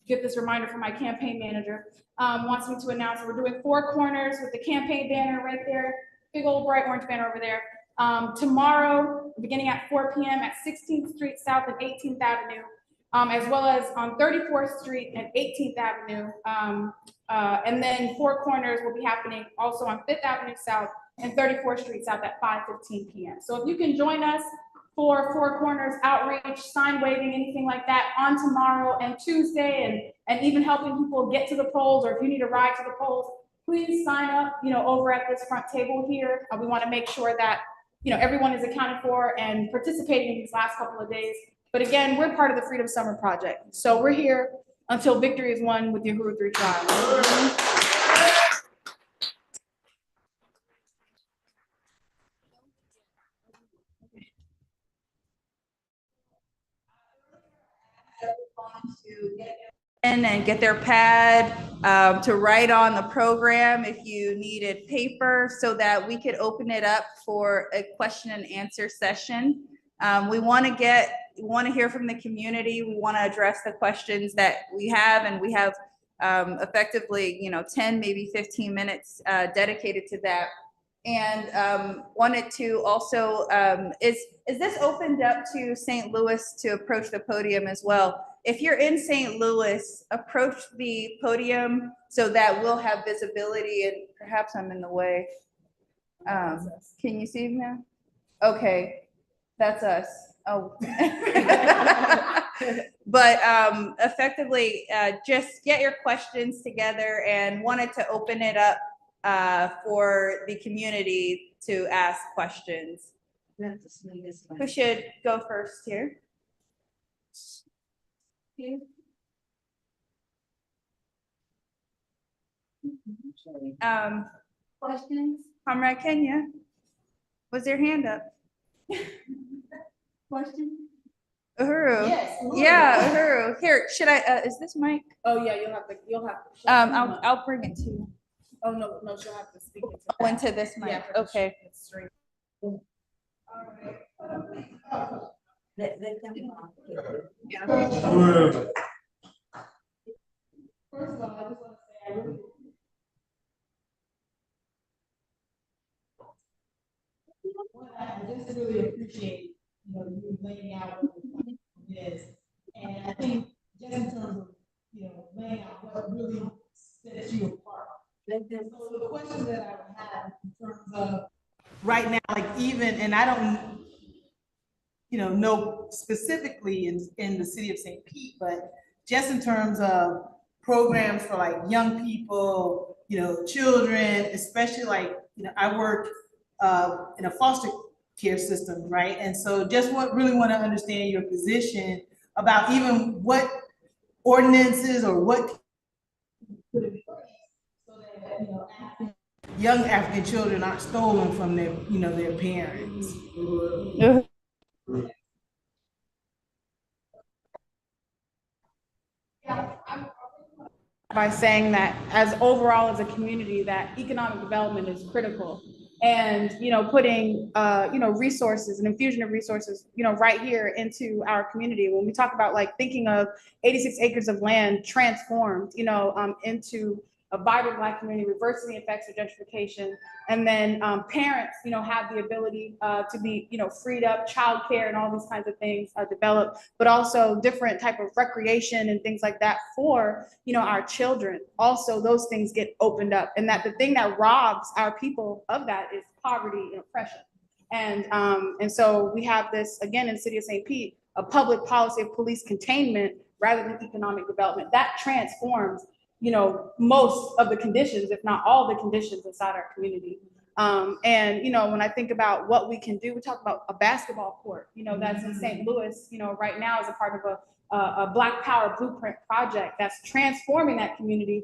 get this reminder from my campaign manager, wants me to announce that we're doing 4 corners with the campaign banner right there, big old bright orange banner over there. Tomorrow, beginning at 4 p.m. at 16th Street South and 18th Avenue, as well as on 34th Street and 18th Avenue. And then 4 corners will be happening also on 5th Avenue South and 34th Street South at 5:15 p.m. So if you can join us for 4 corners outreach, sign waving, anything like that on tomorrow and Tuesday, and even helping people get to the polls, or if you need a ride to the polls, please sign up, over at this front table here. We want to make sure that, everyone is accounted for and participating in these last couple of days. But again, we're part of the Freedom Summer Project. So we're here until victory is won with the Uhuru 3 trial. To get in and get their pad to write on the program if you needed paper, so that we could open it up for a question and answer session. We want to hear from the community. We want to address the questions that we have, and we have effectively 10, maybe 15 minutes dedicated to that. And wanted to also, is this opened up to St. Louis to approach the podium as well? If you're in St. Louis, approach the podium so that we'll have visibility, and perhaps I'm in the way. Can you see me now? Okay, that's us. Oh. But effectively, just get your questions together, and wanted to open it up for the community to ask questions. Who should go first here? Questions? Comrade Kenya, was your hand up? Questions? Uhuru. Yes. Uhuru. Yeah, Uhuru. Here, should I? Is this mic? Oh yeah, you'll have. I'll bring it to you. Oh no, she'll have to speak into that. Oh, into this mic. Yeah, Okay. Let them talk. First of all, I just want to say I just really appreciate you laying out this, and I think just in terms of laying out what really sets you apart. So the question that I would have in terms of right now, like even, and I don't know specifically in the city of St. Pete, but just in terms of programs for like young people, children, especially like, I work in a foster care system, right? And so just really want to understand your position about even what ordinances or what put in place so that, young African children aren't stolen from their, their parents. By saying that as overall as a community, that economic development is critical, and putting resources, an infusion of resources right here into our community. When we talk about like thinking of 86 acres of land transformed into a vibrant Black community, reversing the effects of gentrification, and then parents have the ability to be freed up, childcare and all these kinds of things developed, but also different type of recreation and things like that for our children. Also, those things get opened up, and that the thing that robs our people of that is poverty and oppression. And so we have this, again, in the city of St. Pete, a public policy of police containment rather than economic development. That transforms, you know, most of the conditions, if not all the conditions inside our community. And, you know, when I think about what we can do, we talk about a basketball court, you know, that's in St. Louis, you know, right now as a part of a Black Power Blueprint project that's transforming that community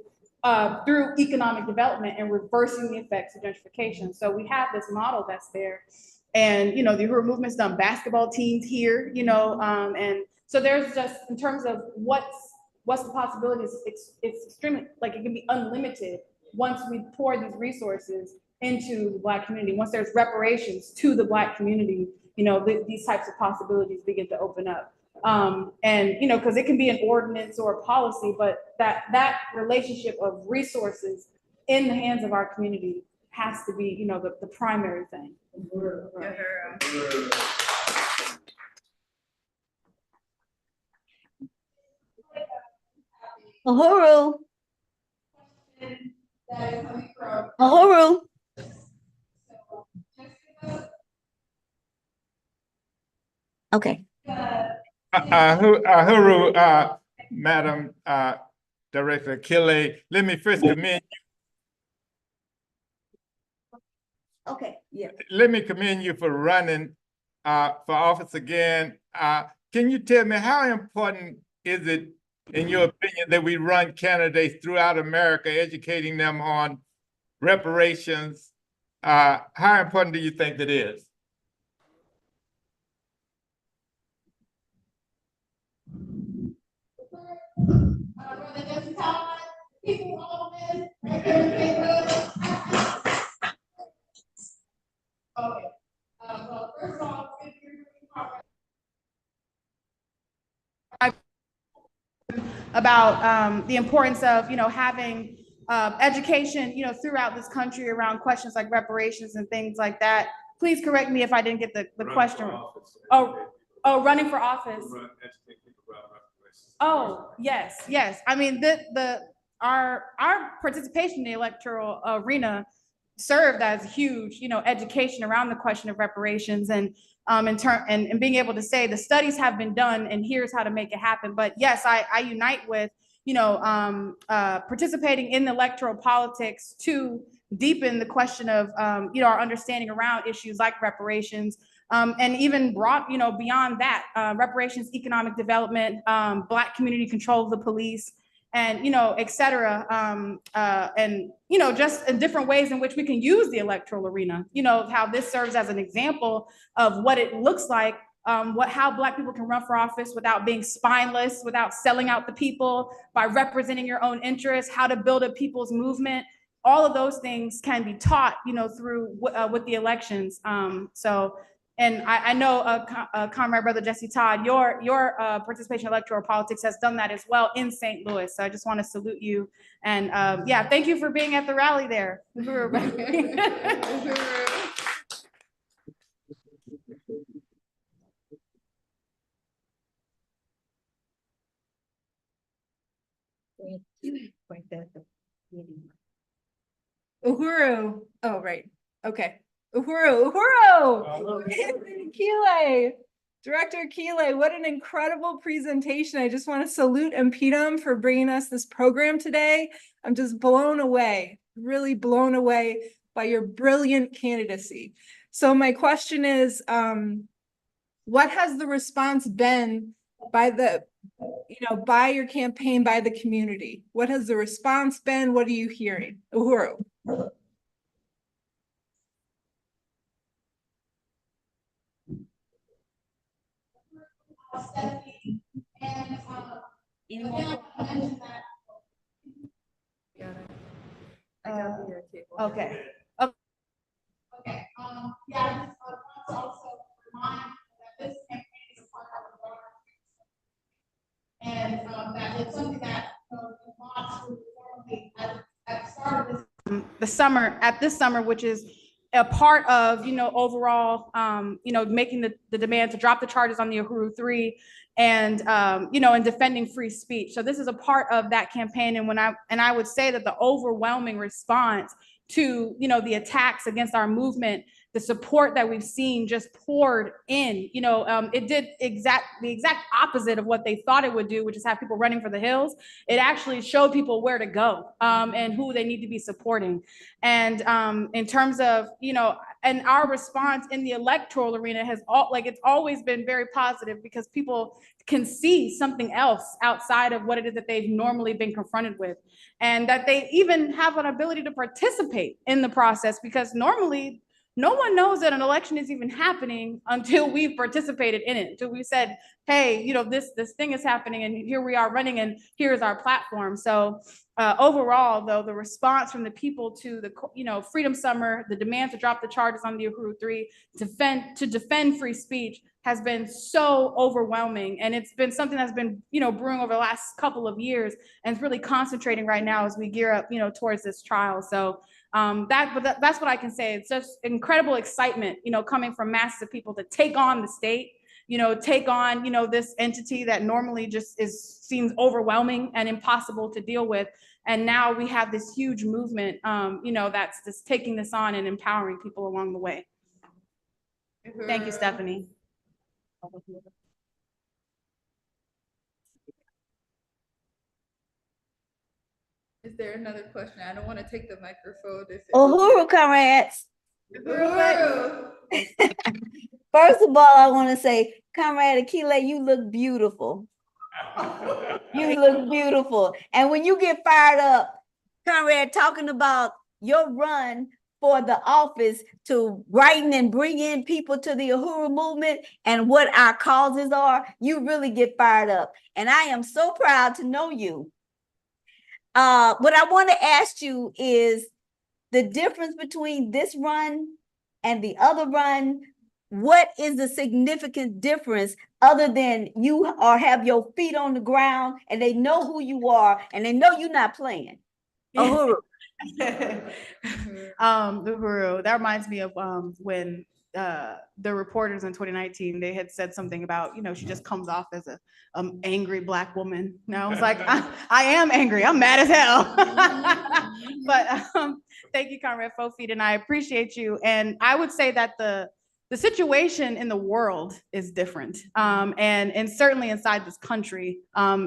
through economic development and reversing the effects of gentrification. So we have this model that's there. And, you know, the Uhuru Movement's done basketball teams here, you know, and so there's just, in terms of what's the possibilities, it's extremely, like, it can be unlimited once we pour these resources into the Black community. Once there's reparations to the Black community, you know, these types of possibilities begin to open up. And, you know, because it can be an ordinance or a policy, but that relationship of resources in the hands of our community has to be, you know, the primary thing. Uhuru. Uhuru. Okay. Uhuru, Madam Director Kile, let me first commend Okay, yeah. let me commend you for running for office again. Can you tell me how important is it, in your opinion, that we run candidates throughout America, educating them on reparations? How important do you think that is? About the importance of, you know, having education, you know, throughout this country around questions like reparations and things like that. Please correct me if I didn't get the question. Oh, running for office. Oh, yes, yes. I mean, our participation in the electoral arena served as huge, you know, education around the question of reparations, and and being able to say the studies have been done and here's how to make it happen. But yes, I unite with, you know, participating in the electoral politics to deepen the question of, you know, our understanding around issues like reparations, and even brought, you know, beyond that, reparations, economic development, Black community control of the police, and, you know, et cetera. And, you know, just in different ways in which we can use the electoral arena, you know, how this serves as an example of what it looks like, how Black people can run for office without being spineless, without selling out the people, by representing your own interests, how to build a people's movement. All of those things can be taught, you know, through with the elections. And I know, Comrade Brother Jesse Todd, your participation in electoral politics has done that as well in St. Louis. So I just want to salute you. And yeah, thank you for being at the rally there. Uhuru. Oh, right. Okay. Uhuru. Kile. Director Kile, what an incredible presentation. I just want to salute Impedum for bringing us this program today. I'm just blown away, really blown away by your brilliant candidacy. So my question is, what has the response been by by your campaign, by the community? What has the response been? What are you hearing? Uhuru. Okay. Okay. Yeah, I just want to also remind that this campaign is a part of our broader, and that it's something that at the start of this summer, which is a part of, you know, overall, you know, making the demand to drop the charges on the Uhuru 3 and, you know, and defending free speech. So this is a part of that campaign. And I would say that the overwhelming response to, you know, the attacks against our movement, the support that we've seen just poured in. You know, it did the exact opposite of what they thought it would do, which is have people running for the hills. It actually showed people where to go and who they need to be supporting. And in terms of, you know, and our response in the electoral arena has it's always been very positive, because people can see something else outside of what it is that they've normally been confronted with, and that they even have an ability to participate in the process, because normally no one knows that an election is even happening until we've participated in it, until we said, hey, you know, this thing is happening and here we are running and here's our platform. So overall, though, the response from the people to the, you know, Freedom Summer, the demand to drop the charges on the Uhuru 3, to defend free speech has been so overwhelming. And it's been something that's been, you know, brewing over the last couple of years, and it's really concentrating right now as we gear up, you know, towards this trial. So that's what I can say. It's just incredible excitement, you know, coming from masses of people to take on the state, you know, take on, you know, this entity that normally just seems overwhelming and impossible to deal with. And now we have this huge movement, you know, that's just taking this on and empowering people along the way. Thank you, Stephanie. Is there another question? I don't want to take the microphone. Uhuru, comrades. Uhuru. First of all, I want to say, Comrade Akile, you look beautiful. You look beautiful. And when you get fired up, Comrade, talking about your run for the office to writing and bring in people to the Uhuru movement and what our causes are, you really get fired up. And I am so proud to know you. What I want to ask you is the difference between this run and the other run. What is the significant difference other than you have your feet on the ground and they know who you are and they know you're not playing? Uhuru. Uhuru, that reminds me of when the reporters in 2019, they had said something about, you know, she just comes off as a angry Black woman. And I was like, I am angry. I'm mad as hell. But thank you, Comrade Fofeet, and I appreciate you. And I would say that the situation in the world is different, and certainly inside this country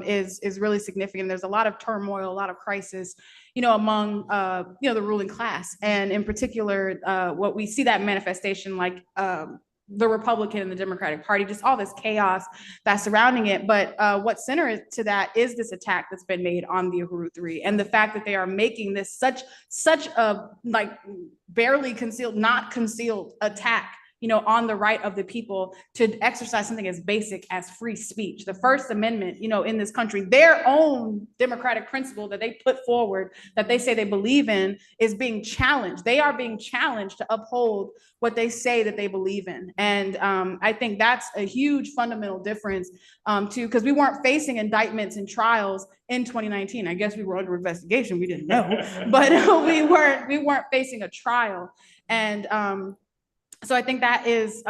is really significant. There's a lot of turmoil, a lot of crisis, you know, among you know, the ruling class, and in particular, what we see that manifestation like the Republican and the Democratic Party, just all this chaos that's surrounding it. But what's centered to that is this attack that's been made on the Uhuru 3, and the fact that they are making this such a like barely concealed, not concealed attack, you know, on the right of the people to exercise something as basic as free speech. The First Amendment, you know, in this country, their own democratic principle that they put forward, that they say they believe in, is being challenged. They are being challenged to uphold what they say that they believe in. And I think that's a huge fundamental difference too, because we weren't facing indictments and trials in 2019. I guess we were under investigation, we didn't know, but we weren't facing a trial. And so I think that is,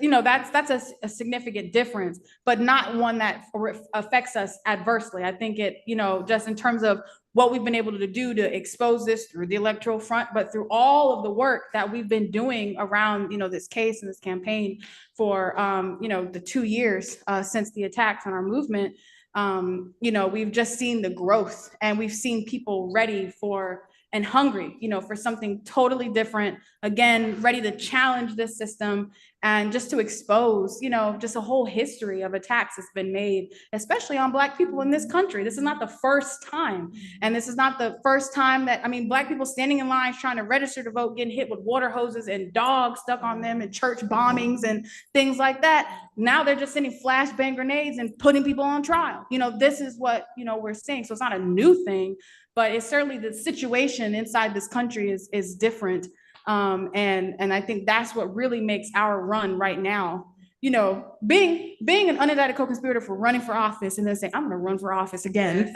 you know, that's a significant difference, but not one that affects us adversely. I think it, you know, just in terms of what we've been able to do to expose this through the electoral front, but through all of the work that we've been doing around, you know, this case and this campaign for, you know, the 2 years since the attacks on our movement, you know, we've just seen the growth, and we've seen people ready for and hungry, you know, for something totally different, again, ready to challenge this system and just to expose, you know, just a whole history of attacks that's been made, especially on Black people in this country. This is not the first time. And this is not the first time that, I mean, Black people standing in lines trying to register to vote, getting hit with water hoses and dogs stuck on them and church bombings and things like that. Now they're just sending flashbang grenades and putting people on trial. You know, this is what, you know, we're seeing. So it's not a new thing, but it's certainly the situation inside this country is different. And I think that's what really makes our run right now, you know, being an unindicted co-conspirator for running for office and then saying, I'm gonna run for office again.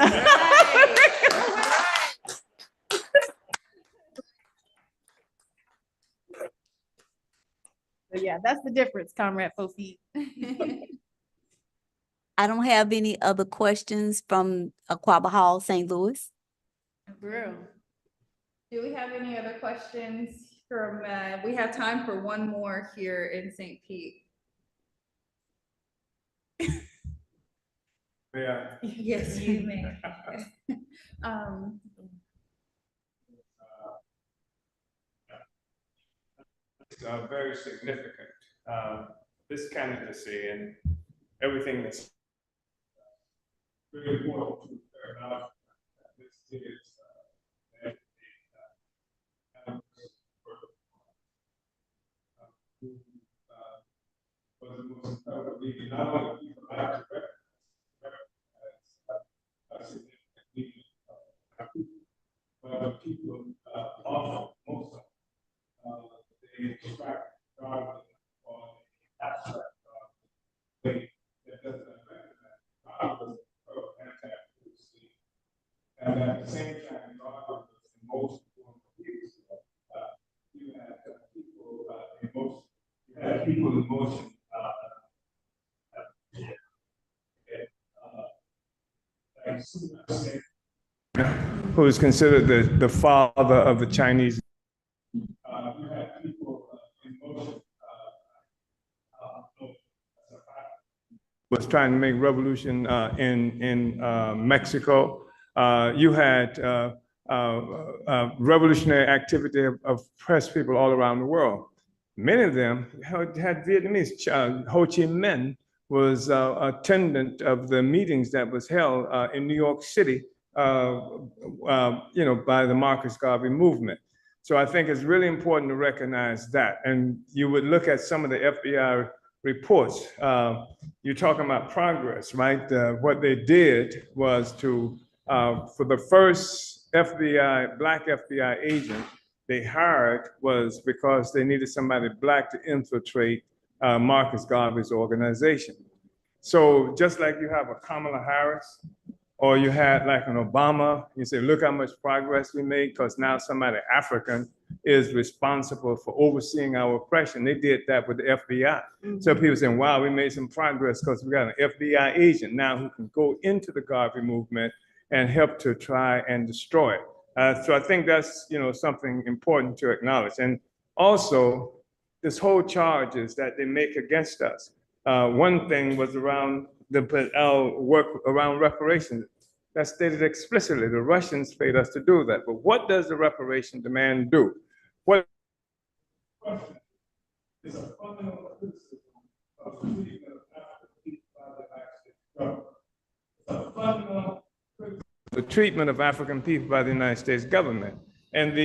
But yeah, that's the difference, Comrade Fofeet. I don't have any other questions from Aquaba Hall, St. Louis. Bro. Do we have any other questions from, we have time for one more here in St. Pete. Yeah. Yes, you may. It's very significant, this candidacy and everything that's really important to acknowledge that this is was the most incredible leader, not only people like to recognize significant leaders, but people also most of they describe God on an abstract way that doesn't recognize God was anti-Christian, and at the same time, God was the most important people. You had people emotion. You had people in motion. Who is considered the father of the Chinese. You had people in motion was trying to make revolution in Mexico. You had revolutionary activity of press people all around the world. Many of them had Vietnamese. Ho Chi Minh was attendant of the meetings that was held in New York City, by the Marcus Garvey movement. So I think it's really important to recognize that. And you would look at some of the FBI reports. You're talking about progress, right? What they did was to, for the first Black FBI agent they hired was because they needed somebody Black to infiltrate Marcus Garvey's organization. So just like you have a Kamala Harris, or you had like an Obama, you say, look how much progress we made because now somebody African is responsible for overseeing our oppression. They did that with the FBI. So people saying, wow, we made some progress because we got an FBI agent now who can go into the Garvey movement and help to try and destroy it. So I think that's something important to acknowledge. And also, this whole charges that they make against us. One thing was around our work around reparations. That's stated explicitly. The Russians paid us to do that. But what does the reparation demand do? What is a fundamental criticism of the treatment of African people by the United States government. It's a fundamental criticism of the treatment of African people by the United States government. And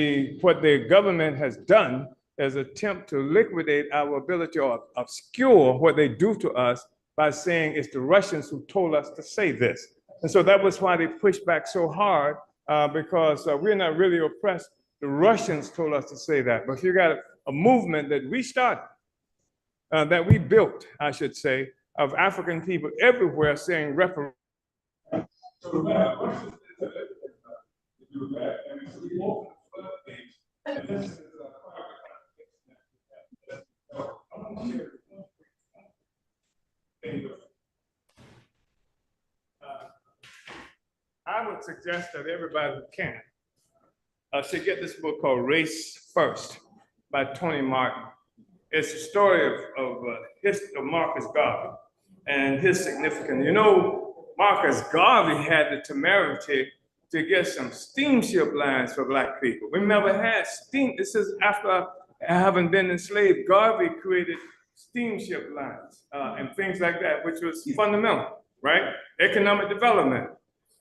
what the government has done is attempt to liquidate our ability or obscure what they do to us by saying it's the Russians who told us to say this. And so that was why they pushed back so hard, because we're not really oppressed. The Russians told us to say that. But you got a movement that we started, that we built, I should say, of African people everywhere saying reparations. So Russians do that, and so we open the floodgates, and this is I would suggest that everybody who can should get this book called Race First by Tony Martin. It's a story of Marcus Garvey and his significance. Marcus Garvey had the temerity to get some steamship lines for Black people. We never had steam. This is after having been enslaved. Garvey created steamship lines and things like that, which was fundamental, right? Economic development.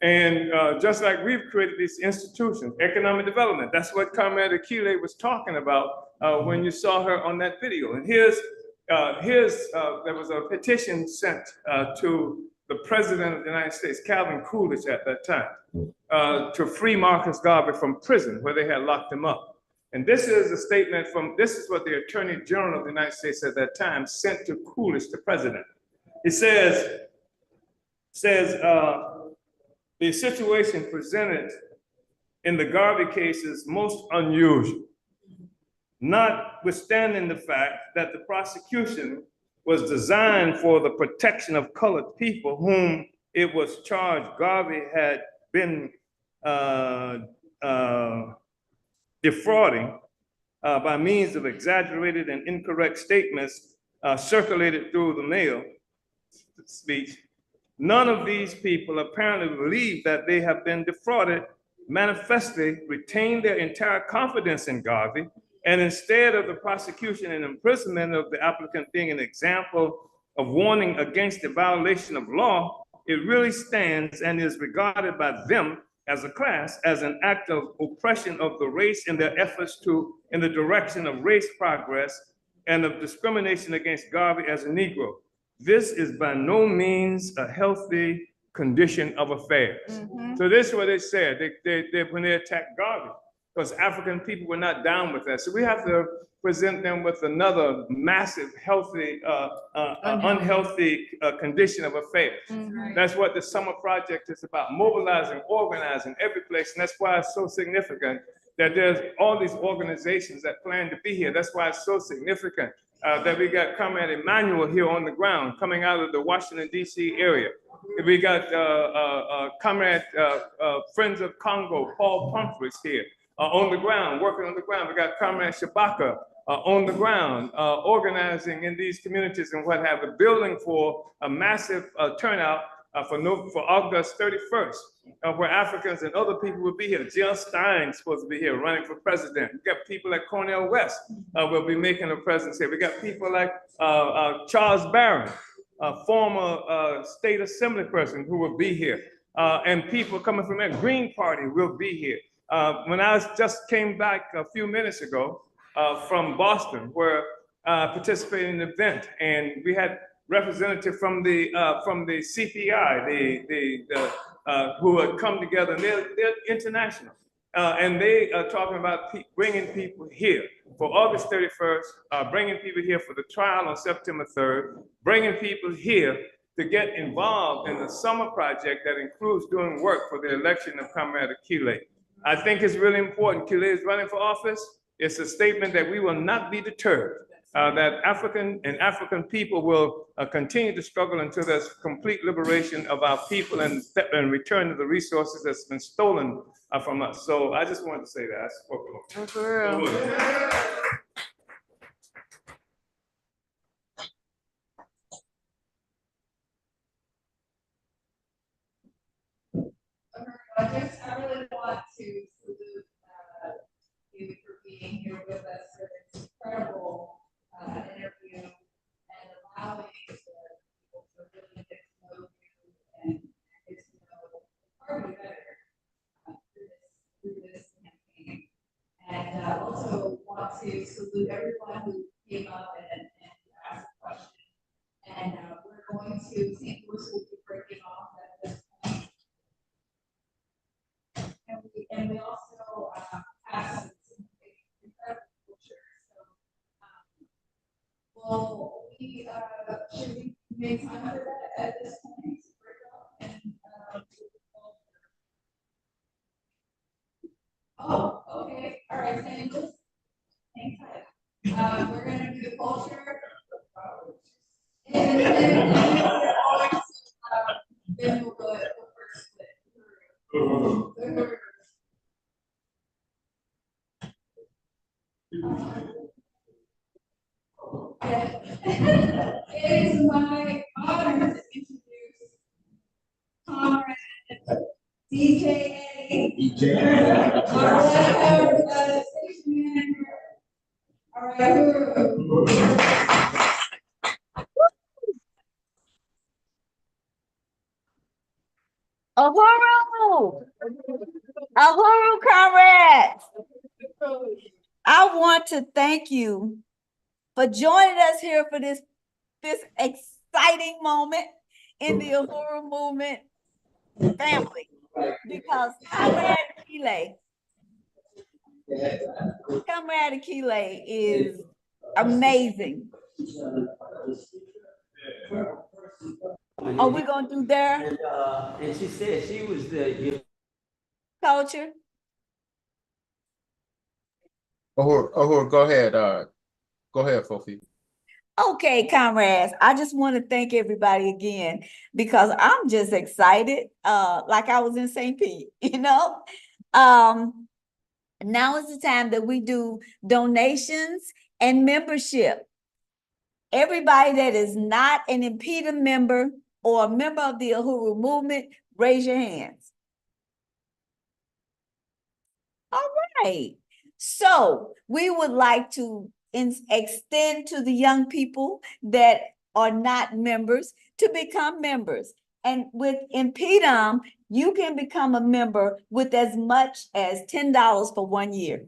And just like we've created these institutions, economic development. That's what Comrade Akile was talking about when you saw her on that video. And there was a petition sent to the President of the United States, Calvin Coolidge at that time, to free Marcus Garvey from prison where they had locked him up. And this is a statement this is what the Attorney General of the United States at that time sent to Coolidge, the president. It says, the situation presented in the Garvey case is most unusual, notwithstanding the fact that the prosecution was designed for the protection of colored people whom it was charged Garvey had been defrauding by means of exaggerated and incorrect statements circulated through the mail speech. None of these people apparently believe that they have been defrauded, manifestly retain their entire confidence in Garvey, and instead of the prosecution and imprisonment of the applicant being an example of warning against the violation of law, it really stands and is regarded by them as a class as an act of oppression of the race in their efforts in the direction of race progress and of discrimination against Garvey as a Negro. This is by no means a healthy condition of affairs. So this is what they said when they attacked Garvey, because African people were not down with that. So we have to present them with another massive, unhealthy condition of affairs. That's what the Summer Project is about, mobilizing, organizing every place. And that's why it's so significant that there's all these organizations that plan to be here. That's why it's so significant that we got Comrade Emmanuel here on the ground, coming out of the Washington, D.C. area. We got Comrade Friends of Congo, Paul Humphreys here on the ground, working on the ground. We got Comrade Shabaka on the ground, organizing in these communities and what have you, building for a massive turnout for August 31st, where Africans and other people will be here. Jill Stein's supposed to be here running for president. We got people like Cornel West will be making a presence here. We got people like Charles Barron, a former state assembly person who will be here. And people coming from the Green Party will be here. When I just came back a few minutes ago from Boston, where I participated in an event, and we had representative from the CPI, who had come together, and they're international, and they are talking about bringing people here for August 31st, bringing people here for the trial on September 3rd, bringing people here to get involved in the Summer Project that includes doing work for the election of Comrade Akile. I think it's really important. Akile is running for office. It's a statement that we will not be deterred. That African people will continue to struggle until there's complete liberation of our people and return to the resources that's been stolen from us. So I just wanted to say that. I spoke a little. I really want to salute you for being here with us for this incredible interview and allowing the people to really get to know you and get to know the party better through this campaign. And also want to salute everyone who came up and asked a question. And we're going to, St. Louis will be breaking off at this point. And we also have some incredible pictures. So, well, should we make time for that at this point? Oh, okay. All right, thanks. We're going to do the culture. And then we'll go first split. It is my honor to introduce Comrade DJ, our station manager. All right. Uhuru! Uhuru, comrades! I want to thank you for joining us here for this exciting moment in the Uhuru movement family, because Comrade Akile is amazing. Are we gonna do there? And she said she was the culture. Uhuru, go ahead. Go ahead, Fofi. Okay, comrades, I just want to thank everybody again because I'm just excited, like I was in St. Pete, you know? Now is the time that we do donations and membership. Everybody that is not an Impedum member or a member of the Uhuru movement, raise your hands. All right. So we would like to extend to the young people that are not members to become members. And with Impedum, you can become a member with as much as $10 for 1 year.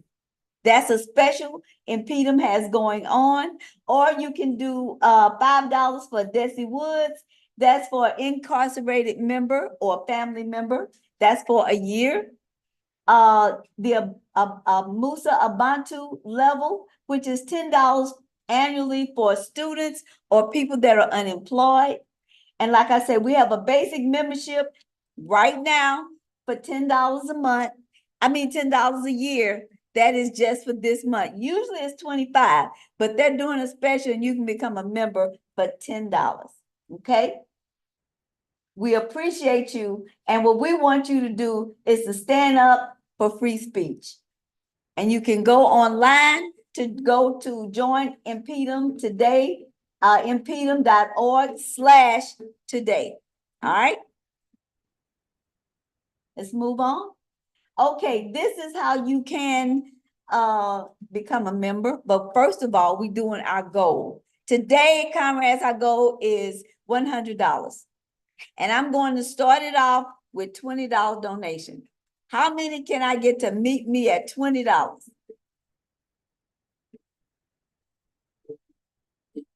That's a special Impedum has going on. Or you can do $5 for Desi Woods. That's for an incarcerated member or family member. That's for a year. The Musa Abantu level, which is $10 annually for students or people that are unemployed. And like I said, we have a basic membership right now for $10 a month. I mean, $10 a year. That is just for this month. Usually it's $25, but they're doing a special and you can become a member for $10. Okay? We appreciate you. And what we want you to do is to stand up for free speech. And you can go online to go to join Impedum today, impedum.org/today. All right. Let's move on. Okay, this is how you can become a member. But first of all, we're doing our goal. Today, comrades, our goal is $100. And I'm going to start it off with $20 donation. How many can I get to meet me at $20?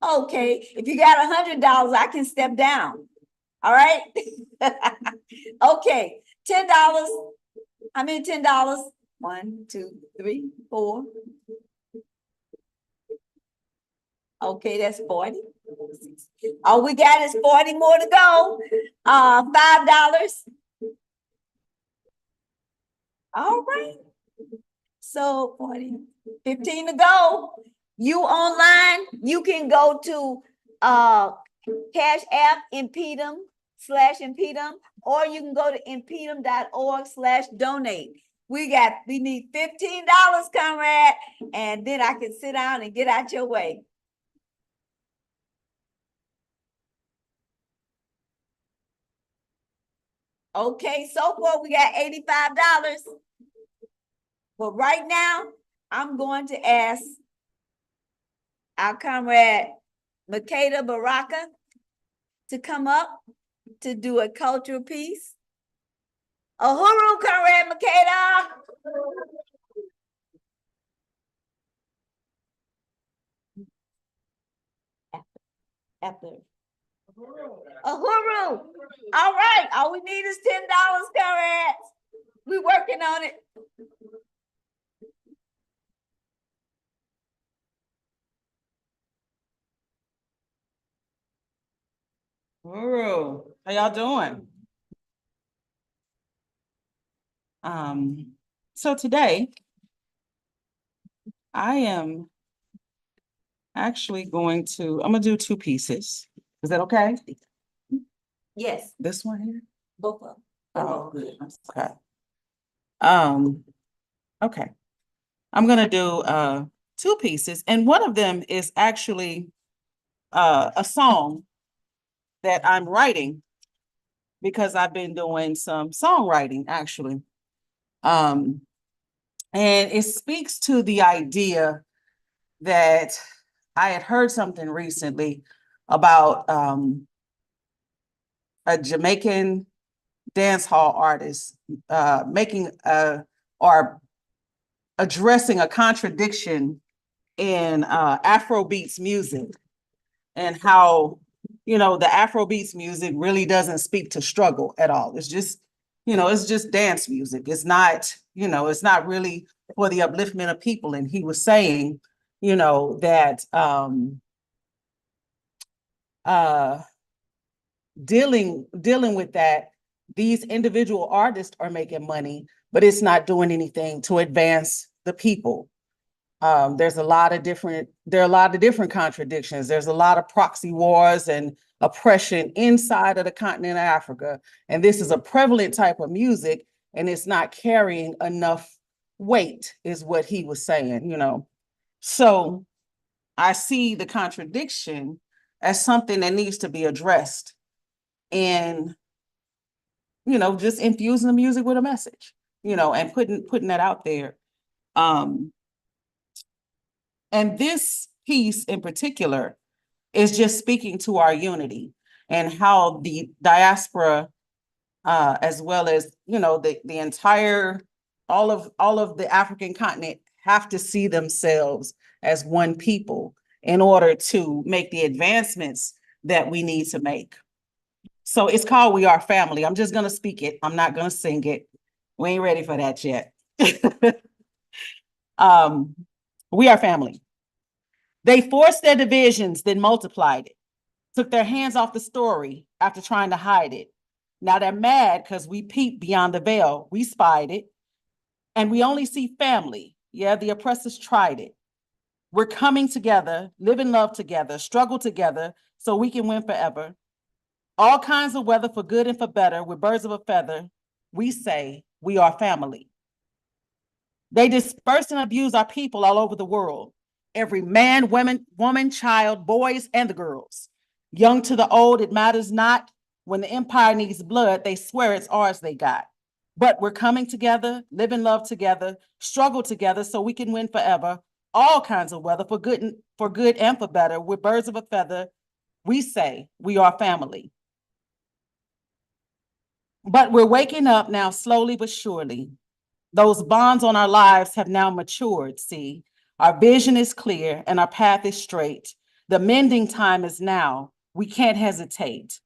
Okay, if you got $100, I can step down. All right. Okay, $10. How many $10? 1, 2, 3, 4. Okay, that's 40. All we got is 40 more to go. $5. All right. So 40, 15 to go. You online, you can go to Cash App Impedum/Impedum, or you can go to impedum.org/donate. We need $15, comrade, and then I can sit down and get out your way. Okay, so far we got $85. But right now, I'm going to ask our comrade Makeda Baraka to come up to do a cultural piece. Uhuru, comrade Makeda. After. Uhuru. All right, all we need is $10, comrades. We're working on it. Uhuru, how y'all doing? So today I am actually I'm gonna do 2 pieces. Is that okay? Yes. This one here? Both of them. Oh, good. Okay. Okay. I'm gonna do 2 pieces, and one of them is actually a song that I'm writing because I've been doing some songwriting actually. And it speaks to the idea that I had heard something recently about a Jamaican dance hall artist or addressing a contradiction in Afrobeats music, and how, the Afrobeats music really doesn't speak to struggle at all. It's just, it's just dance music. It's not, it's not really for the upliftment of people. And he was saying, that dealing with that, these individual artists are making money, but it's not doing anything to advance the people. There are a lot of different contradictions. There's a lot of proxy wars and oppression inside of the continent of Africa. And this is a prevalent type of music, and it's not carrying enough wait, is what he was saying, So I see the contradiction as something that needs to be addressed in, just infusing the music with a message, and putting that out there. And this piece in particular is just speaking to our unity and how the diaspora, as well as, the entire, all of the African continent have to see themselves as one people in order to make the advancements that we need to make. So it's called We Are Family. I'm just going to speak it. I'm not going to sing it. We ain't ready for that yet. We are family. They forced their divisions, then multiplied it. Took their hands off the story after trying to hide it. Now they're mad because we peeped beyond the veil. We spied it. And we only see family. Yeah, the oppressors tried it. We're coming together, live in love together, struggle together so we can win forever. All kinds of weather for good and for better, we're birds of a feather. We say we are family. They disperse and abuse our people all over the world. Every man, woman, child, boys, and the girls. Young to the old, it matters not. When the empire needs blood, they swear it's ours they got. But we're coming together, live in love together, struggle together so we can win forever. All kinds of weather for good and for better. We're birds of a feather. We say we are family. But we're waking up now slowly but surely. Those bonds on our lives have now matured, see. Our vision is clear and our path is straight. The mending time is now. We can't hesitate.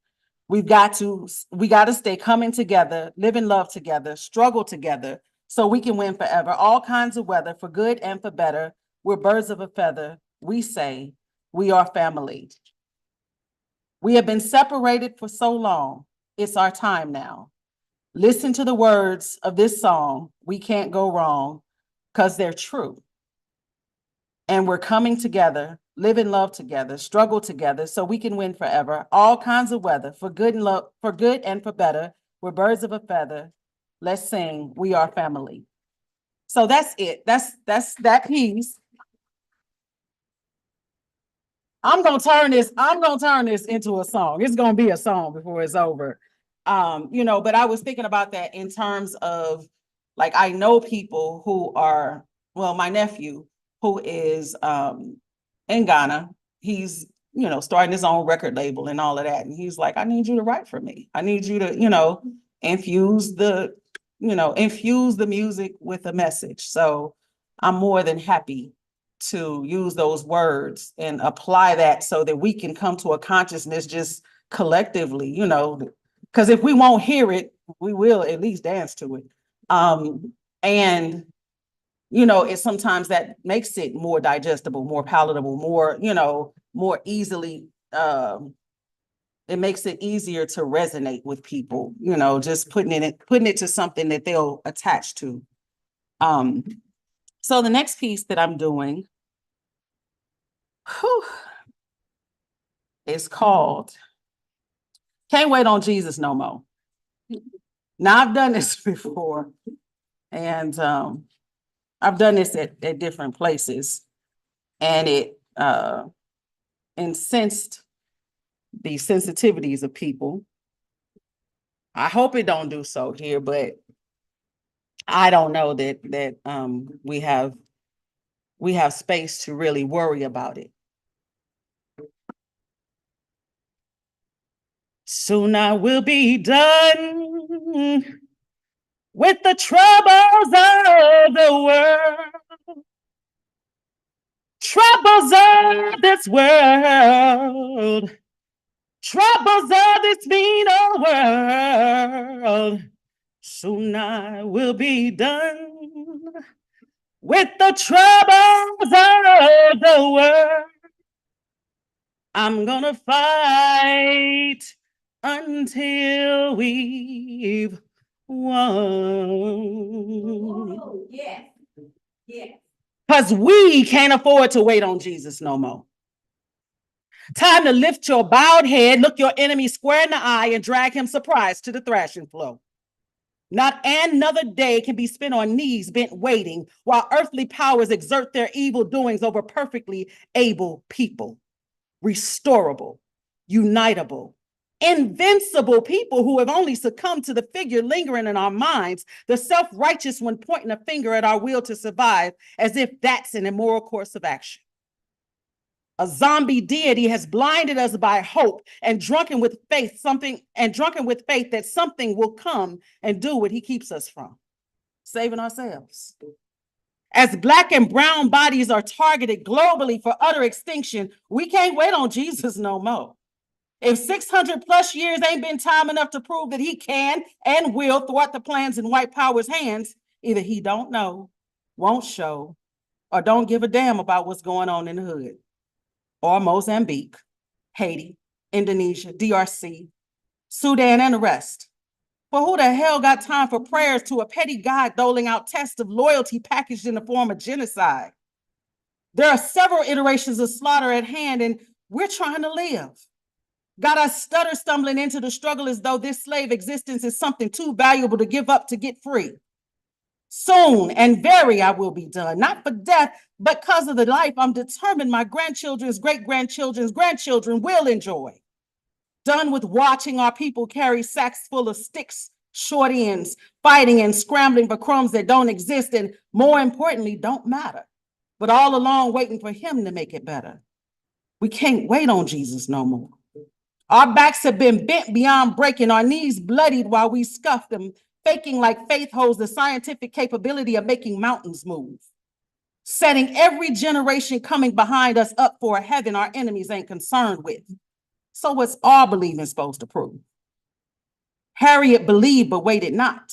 We got to stay coming together, live in love together, struggle together so we can win forever. All kinds of weather for good and for better. We're birds of a feather. We say we are family. We have been separated for so long. It's our time now. Listen to the words of this song. We can't go wrong because they're true. And we're coming together, live in love together, struggle together so we can win forever. All kinds of weather for good and for better. We're birds of a feather. Let's sing. We are family. So that's it. That's that piece. I'm gonna turn this into a song. It's gonna be a song before it's over. But I was thinking about that in terms of, like, I know people who are, well, my nephew who is in Ghana, he's, starting his own record label and all of that. And he's like, I need you to write for me. I need you to, infuse the music with a message. So I'm more than happy to use those words and apply that so that we can come to a consciousness just collectively, because if we won't hear it, we will at least dance to it. And it's sometimes that makes it more digestible, more palatable, more easily, it makes it easier to resonate with people, just putting it to something that they'll attach to. So the next piece that I'm doing is called Can't Wait on Jesus No More. Now, I've done this before, and I've done this at different places, and it incensed the sensitivities of people. I hope it don't do so here, but I don't know that we have space to really worry about it. Soon I will be done with the troubles of the world. Troubles of this world. Troubles of this mean old world. Soon I will be done with the troubles of the world. I'm gonna fight until we've won. Oh, yes. Yes. Because we can't afford to wait on Jesus no more. Time to lift your bowed head, look your enemy square in the eye, and drag him surprised to the thrashing floor. Not another day can be spent on knees bent waiting while earthly powers exert their evil doings over perfectly able people. Restorable, unitable, invincible people who have only succumbed to the figure lingering in our minds, the self-righteous one pointing a finger at our will to survive as if that's an immoral course of action. A zombie deity has blinded us by hope and drunken with faith that something will come and do what he keeps us from, saving ourselves. As Black and brown bodies are targeted globally for utter extinction, we can't wait on Jesus no more. If 600 plus years ain't been time enough to prove that he can and will thwart the plans in white power's hands, either he don't know, won't show, or don't give a damn about what's going on in the hood, or Mozambique, Haiti, Indonesia, DRC, Sudan, and the rest. But who the hell got time for prayers to a petty God doling out tests of loyalty packaged in the form of genocide? There are several iterations of slaughter at hand, and we're trying to live. Got us stumbling into the struggle as though this slave existence is something too valuable to give up to get free. Soon and very I will be done, not for death, but because of the life I'm determined my grandchildren's great-grandchildren's grandchildren will enjoy. Done with watching our people carry sacks full of sticks, short ends, fighting and scrambling for crumbs that don't exist and, more importantly, don't matter, but all along waiting for him to make it better. We can't wait on Jesus no more. Our backs have been bent beyond breaking, our knees bloodied while we scuff them, faking like faith holds the scientific capability of making mountains move, setting every generation coming behind us up for a heaven our enemies ain't concerned with. So what's our believing supposed to prove? Harriet believed but waited not.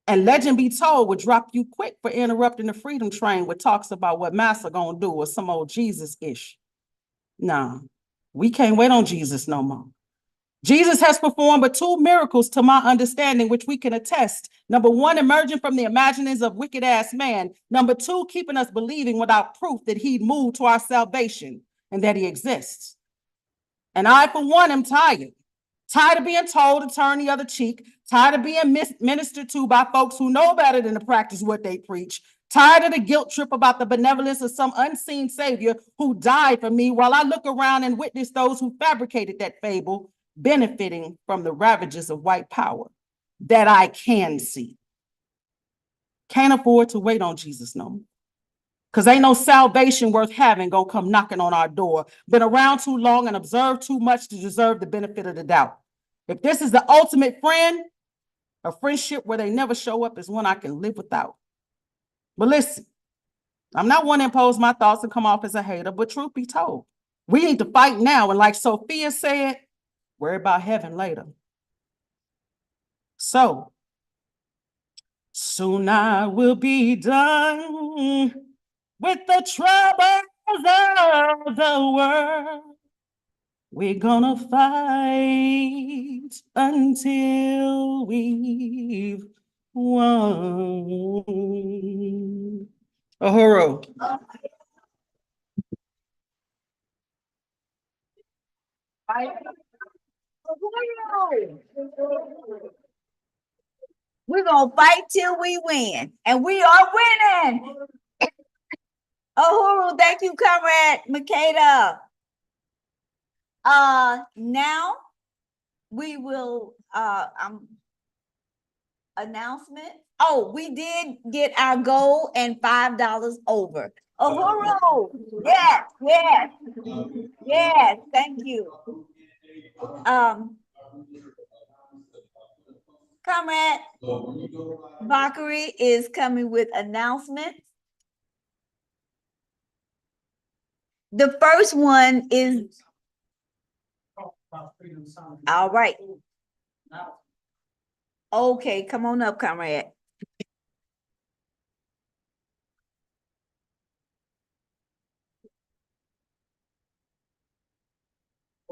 And legend be told would drop you quick for interrupting the freedom train with talks about what Massa gonna do or some old Jesus-ish. Nah, we can't wait on Jesus no more. Jesus has performed but 2 miracles to my understanding, which we can attest. Number 1, emerging from the imaginings of wicked ass man. Number 2, keeping us believing without proof that he'd moved to our salvation and that he exists. And I, for one, am tired. Tired of being told to turn the other cheek. Tired of being ministered to by folks who know better than to practice what they preach. Tired of the guilt trip about the benevolence of some unseen savior who died for me while I look around and witness those who fabricated that fable benefiting from the ravages of white power that I can see. Can't afford to wait on Jesus no more. Because ain't no salvation worth having gonna come knocking on our door. Been around too long and observed too much to deserve the benefit of the doubt. If this is the ultimate friend, a friendship where they never show up is one I can live without. But listen, I'm not one to impose my thoughts and come off as a hater, but truth be told, we need to fight now. And like Sophia said, worry about heaven later. So, soon I will be done with the troubles of the world. We're gonna fight until we've won. Uhuru. We're gonna fight till we win, and we are winning. Uhuru, thank you, Comrade Makeda. Now we will announcement. Oh, we did get our goal and $5 over. Uhuru, yes, thank you. Comrade Bakari is coming with announcements. The first one is, all right. Okay, come on up, Comrade.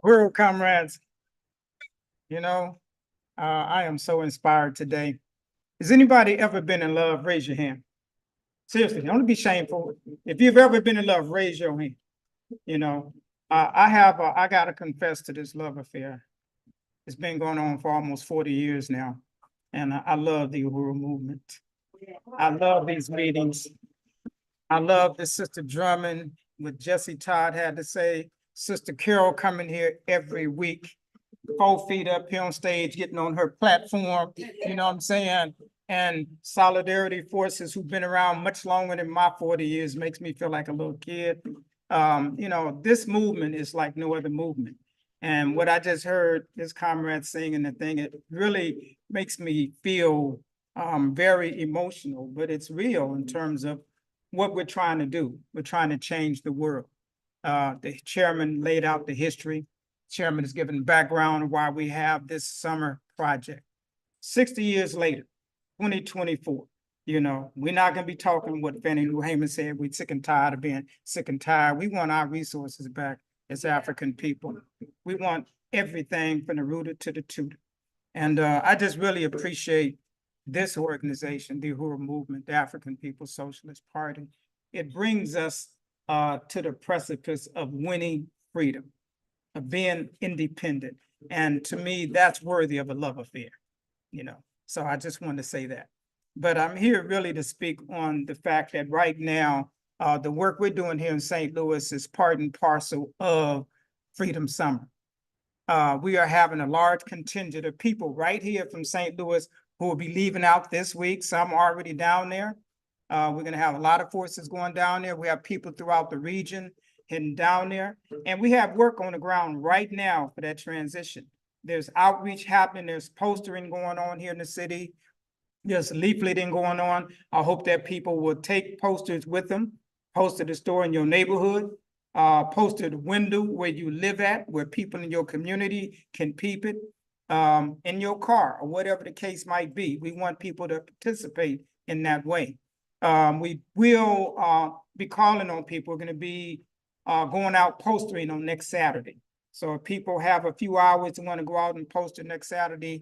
Rural comrades, you know, I am so inspired today. Has anybody ever been in love? Raise your hand. Seriously, don't be shameful. If you've ever been in love, raise your hand. You know, I gotta confess to this love affair. It's been going on for almost 40 years now. And I love the Uhuru movement. I love these meetings. I love this Sister Drummond, what Jesse Todd had to say. Sister Carol coming here every week, 4 feet up here on stage, getting on her platform, you know what I'm saying? And Solidarity Forces, who've been around much longer than my 40 years, makes me feel like a little kid. You know, this movement is like no other movement. And what I just heard this comrade sing and the thing, it really makes me feel very emotional, but it's real in terms of what we're trying to do. We're trying to change the world. The chairman laid out the history. Chairman has given background of why we have this summer project. 60 years later, 2024, you know, we're not going to be talking what Fannie Lou Hamer said, we're sick and tired of being sick and tired. We want our resources back as African people. We want everything from the rooter to the tutor. And I just really appreciate this organization, the Uhuru Movement, the African People's Socialist Party. It brings us to the precipice of winning freedom, of being independent. And to me, that's worthy of a love affair, you know. So I just wanted to say that. But I'm here really to speak on the fact that right now, the work we're doing here in St. Louis is part and parcel of Freedom Summer. We are having a large contingent of people right here from St. Louis who will be leaving out this week. Some are already down there. We're going to have a lot of forces going down there. We have people throughout the region heading down there. And we have work on the ground right now for that transition. There's outreach happening. There's postering going on here in the city. There's leafleting going on. I hope that people will take posters with them, post at the store in your neighborhood, post at the window where you live at, where people in your community can peep it, in your car, or whatever the case might be. We want people to participate in that way. We will be calling on people. We're going to be going out postering on next Saturday. So if people have a few hours to want to go out and post it next Saturday,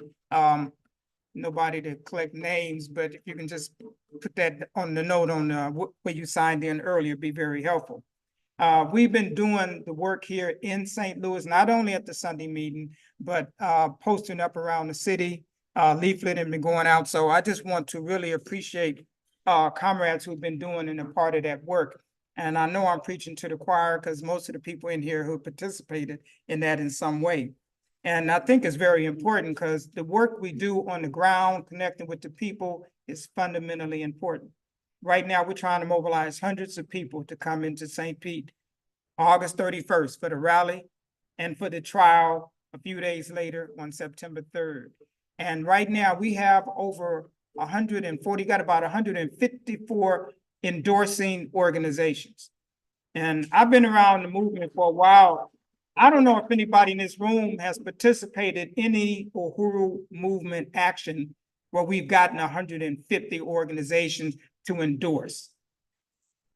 nobody to collect names, but if you can just put that on the note on where you signed in earlier, it'd be very helpful. We've been doing the work here in St. Louis, not only at the Sunday meeting, but posting up around the city, leafleting been going out. So I just want to really appreciate comrades who've been doing and a part of that work. And I know I'm preaching to the choir because most of the people in here who participated in that in some way. And I think it's very important because the work we do on the ground, connecting with the people, is fundamentally important. Right now, we're trying to mobilize hundreds of people to come into St. Pete August 31st for the rally and for the trial a few days later on September 3rd. And right now, we have over 140, got about 154 endorsing organizations. And I've been around the movement for a while. I don't know if anybody in this room has participated in any Uhuru movement action where we've gotten 150 organizations to endorse.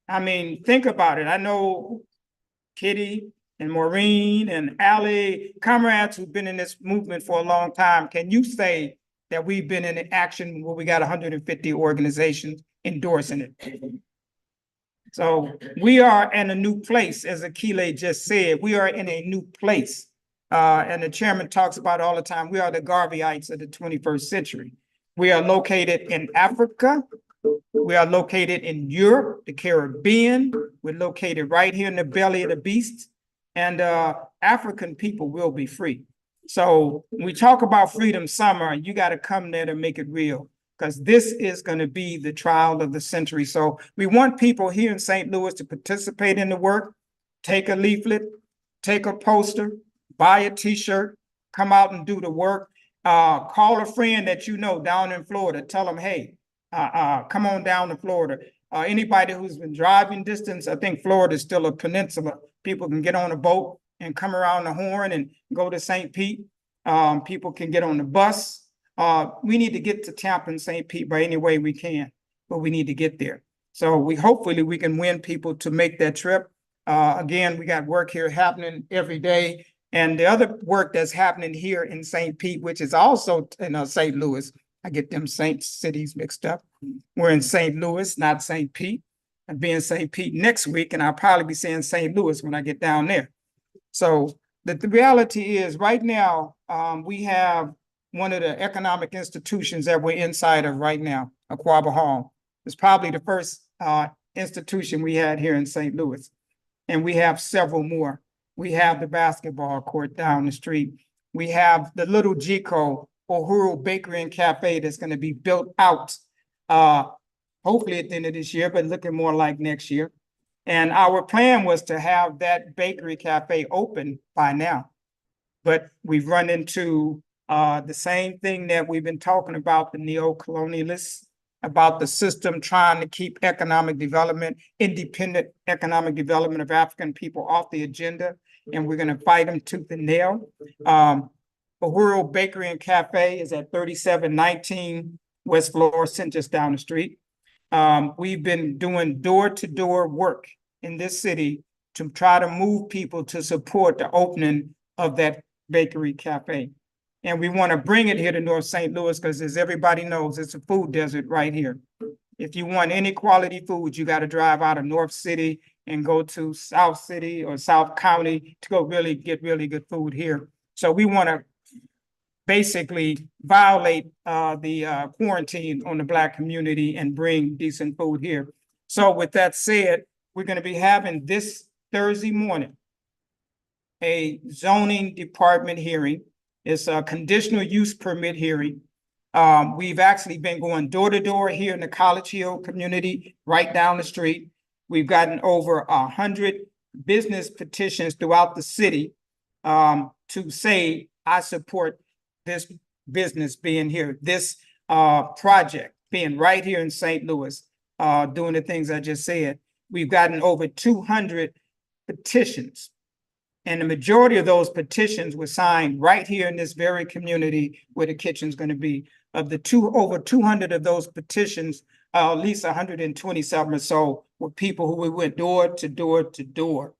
I mean, think about it. I know Kitty and Maureen and Allie, comrades who've been in this movement for a long time. Can you say that we've been in action where we got 150 organizations endorsing it? So we are in a new place, as Akile just said. We are in a new place. And the chairman talks about all the time, we are the Garveyites of the 21st century. We are located in Africa. We are located in Europe, the Caribbean. We're located right here in the belly of the beast. And African people will be free. So when we talk about Freedom Summer, you got to come there to make it real, because this is going to be the trial of the century. So we want people here in St. Louis to participate in the work, take a leaflet, take a poster, buy a t-shirt, come out and do the work. Call a friend that you know down in Florida, tell them, hey, come on down to Florida. Anybody who's been driving distance, I think Florida is still a peninsula. People can get on a boat and come around the Horn and go to St. Pete. People can get on the bus. We need to get to Tampa and St. Pete by any way we can, but we need to get there. So hopefully we can win people to make that trip. Again, we got work here happening every day. And the other work that's happening here in St. Pete, which is also in St. Louis, I get them Saint cities mixed up. We're in St. Louis, not St. Pete. I'll be in St. Pete next week, and I'll probably be saying St. Louis when I get down there. So the reality is right now, we have one of the economic institutions that we're inside of right now, Aquaba Hall. It's probably the first institution we had here in St. Louis. And we have several more. We have the basketball court down the street. We have the little Jico Uhuru Bakery and Cafe that's going to be built out hopefully at the end of this year, but looking more like next year. And our plan was to have that bakery cafe open by now. But we've run into the same thing that we've been talking about, the neo-colonialists, about the system trying to keep economic development, independent economic development of African people off the agenda. And we're going to fight them tooth and nail. Uhuru Bakery and Cafe is at 3719 West Florissant, just down the street. We've been doing door-to-door work in this city to try to move people to support the opening of that bakery cafe. And we want to bring it here to North St. Louis because, as everybody knows, it's a food desert right here. If you want any quality food, you got to drive out of North City and go to South City or South County to go really get really good food here. So we want to basically violate the quarantine on the Black community and bring decent food here. So with that said, we're going to be having this Thursday morning a zoning department hearing. It's a conditional use permit hearing. We've actually been going door to door here in the College Hill community, right down the street. We've gotten over 100 business petitions throughout the city to say, I support this business being here, this project being right here in St. Louis, doing the things I just said. We've gotten over 200 petitions. And the majority of those petitions were signed right here in this very community where the kitchen's going to be. Of the over 200 of those petitions, at least 127 or so were people who we went door to door to door.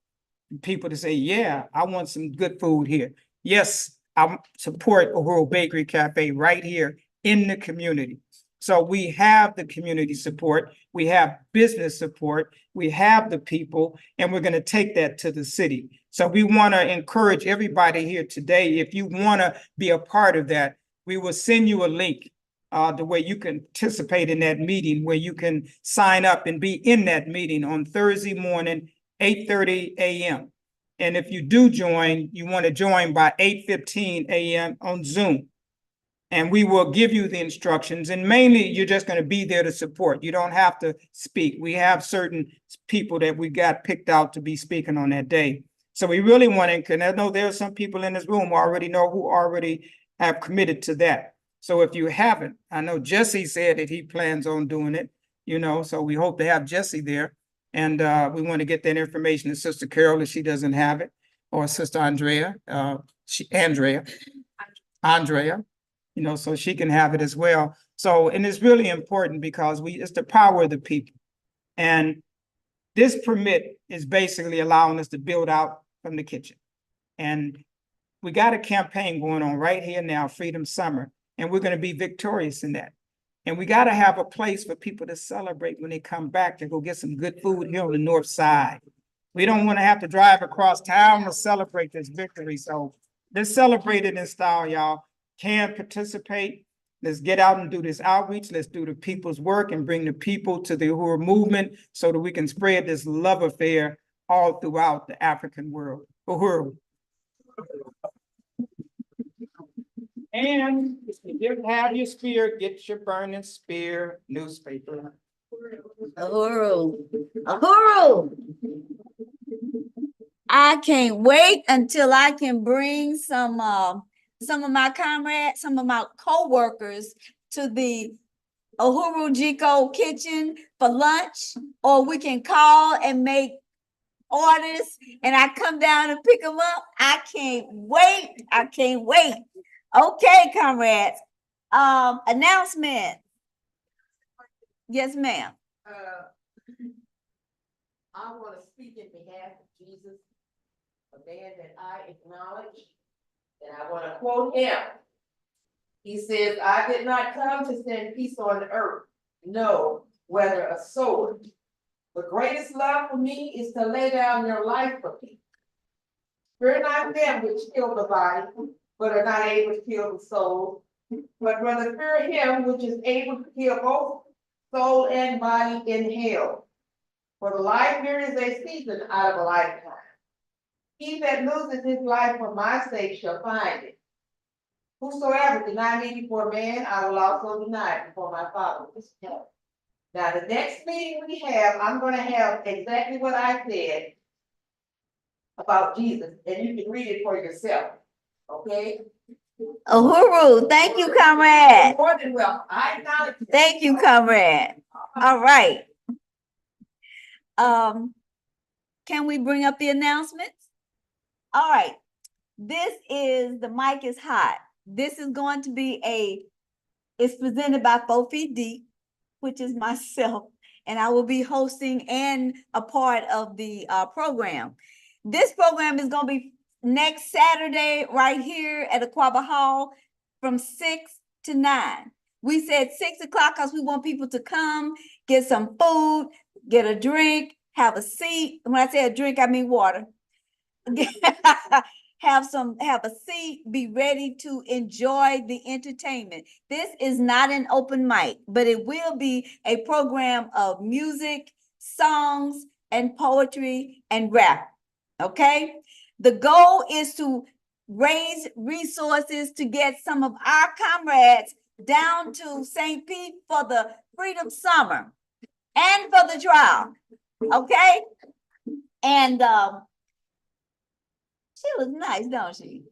People to say, yeah, I want some good food here. Yes, I support Uhuru Bakery Cafe right here in the community. So we have the community support, we have business support, we have the people, and we're going to take that to the city. So we want to encourage everybody here today, if you want to be a part of that, we will send you a link the way you can participate in that meeting, where you can sign up and be in that meeting on Thursday morning, 8:30 a.m. And if you do join, you want to join by 8:15 a.m. on Zoom. And we will give you the instructions. And mainly, you're just going to be there to support. You don't have to speak. We have certain people that we got picked out to be speaking on that day. So we really want to, and I know there are some people in this room who already have committed to that. So if you haven't, I know Jesse said that he plans on doing it, so we hope to have Jesse there. And we want to get that information to Sister Carol if she doesn't have it, or Sister Andrea, Andrea, so she can have it as well. So, and it's really important because it's the power of the people. And this permit is basically allowing us to build out from the kitchen. And we got a campaign going on right here now, Freedom Summer, and we're going to be victorious in that. And we got to have a place for people to celebrate when they come back to go get some good food here on the north side. We don't want to have to drive across town to celebrate this victory. So let's celebrate it in style, y'all. Can participate. Let's get out and do this outreach. Let's do the people's work and bring the people to the Uhuru movement so that we can spread this love affair all throughout the African world. Uhuru. And if you didn't have your spear, get your burning spear newspaper. Uhuru. Uhuru. I can't wait until I can bring some of my comrades, some of my co-workers to the Uhuru Jico kitchen for lunch, or we can call and make orders and I come down and pick them up. I can't wait. I can't wait. Okay, comrades. Announcement. Yes, ma'am. I want to speak in behalf of Jesus, a man that I acknowledge, and I want to quote him. He says, I did not come to send peace on the earth, no, whether a sword. The greatest love for me is to lay down your life for people. Fear not them which kill the body, but are not able to kill the soul, but rather fear him which is able to kill both soul and body in hell. For the life here is a season out of a lifetime. He that loses his life for my sake shall find it. Whosoever deny me before man, I will also deny it before my Father which is in heaven. Now, the next meeting we have, I'm gonna have exactly what I said about Jesus, and you can read it for yourself, okay? Uhuru, thank you, comrade. More than well, I acknowledge that. Thank you, comrade. All right. Can we bring up the announcements? All right. This is the mic is hot. This is going to be it's presented by 4 Feet Deep, which is myself, and I will be hosting and a part of the program. This program is going to be next Saturday right here at Aquaba Hall from 6 to 9. We said 6 o'clock because we want people to come, get some food, get a drink, have a seat. When I say a drink, I mean water. Have a seat, be ready to enjoy the entertainment. This is not an open mic, but it will be a program of music, songs, and poetry and rap. Okay? The goal is to raise resources to get some of our comrades down to St. Pete for the Freedom Summer and for the trial. Okay? And she looks nice, don't she?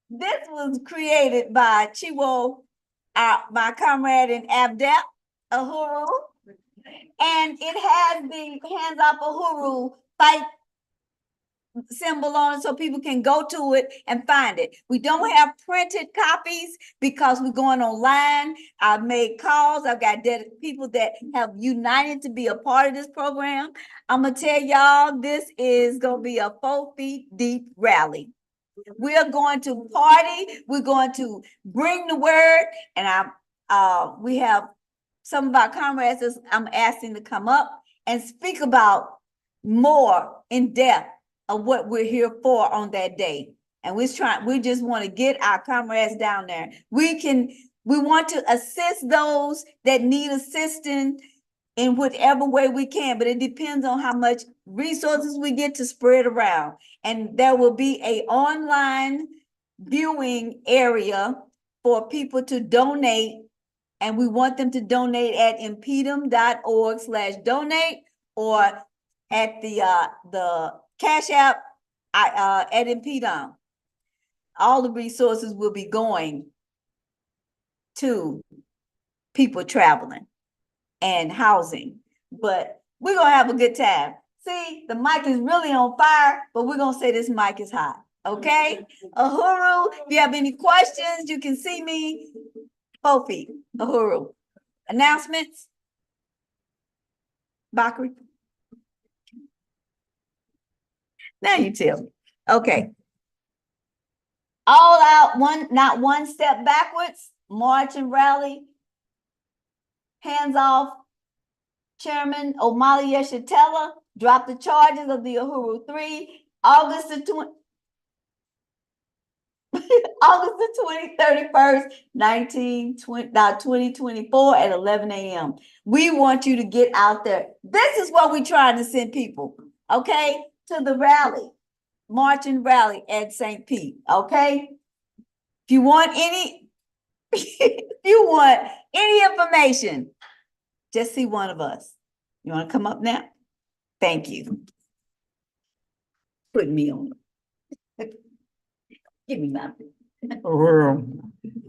This was created by Chiwo, my comrade in Abdel, Uhuru. And it has the Hands Off Uhuru fight symbol on it so people can go to it and find it. We don't have printed copies because we're going online. I've made calls. I've got people that have united to be a part of this program. I'm going to tell y'all, this is going to be a 4 Feet Deep rally. We're going to party. We're going to bring the word. And we have some of our comrades I'm asking to come up and speak about more in depth of what we're here for on that day. And we just want to get our comrades down there. We want to assist those that need assistance in whatever way we can, but it depends on how much resources we get to spread around. And there will be an online viewing area for people to donate. And we want them to donate at impedum.org/donate or at the Cash App at Impedum. All the resources will be going to people traveling and housing, but we're gonna have a good time. See, the mic is really on fire, but we're gonna say this mic is hot, okay? Uhuru, if you have any questions, you can see me. 4 Feet, Uhuru. Announcements? Bakri? Now you tell me. Okay. All out, not one step backwards, march and rally. Hands off. Chairman Omali Yeshitela dropped the charges of the Uhuru 3, August the 31st, 2024 at 11 a.m. We want you to get out there. This is what we're trying to send people, okay, to the rally, march and rally at St. Pete, okay? If you want any information, just see one of us. You want to come up now? Thank you. Put me on. Give me my. Oh,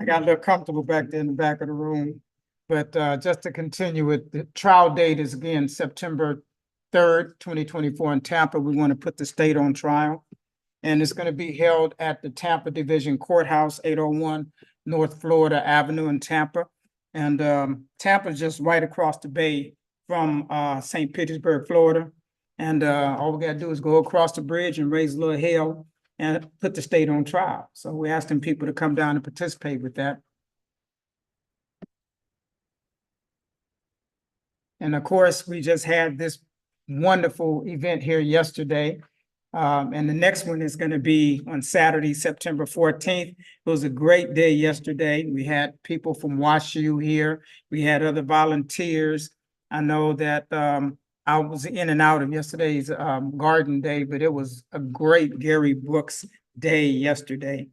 I got a little comfortable back there in the back of the room. But just to continue with the trial date is again September 3rd, 2024 in Tampa. We want to put the state on trial. And it's going to be held at the Tampa Division Courthouse, 801 North Florida Avenue in Tampa. And Tampa is just right across the bay from St. Petersburg, Florida. And all we got to do is go across the bridge and raise a little hell and put the state on trial. So we're asking people to come down and participate with that. And of course, we just had this wonderful event here yesterday And the next one is going to be on Saturday, September 14th. It was a great day yesterday. We had people from WashU here. We had other volunteers. I know that I was in and out of yesterday's garden day, but it was a great Gary Brooks day yesterday.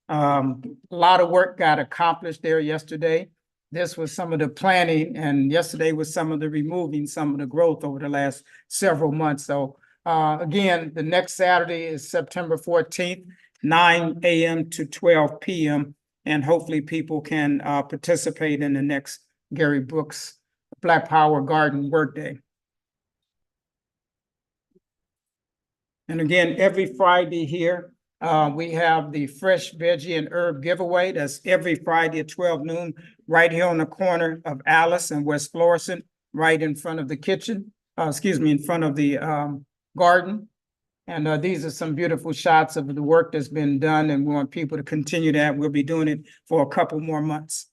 A lot of work got accomplished there yesterday. This was some of the planning, and yesterday was some of the removing some of the growth over the last several months. So again, the next Saturday is September 14th, 9 a.m. to 12 p.m. And hopefully people can participate in the next Gary Brooks Black Power Garden Workday. And again, every Friday here, we have the fresh veggie and herb giveaway. That's every Friday at 12 noon, right here on the corner of Alice and West Florissant, right in front of the kitchen, in front of the garden. And these are some beautiful shots of the work that's been done, and we want people to continue that. We'll be doing it for a couple more months.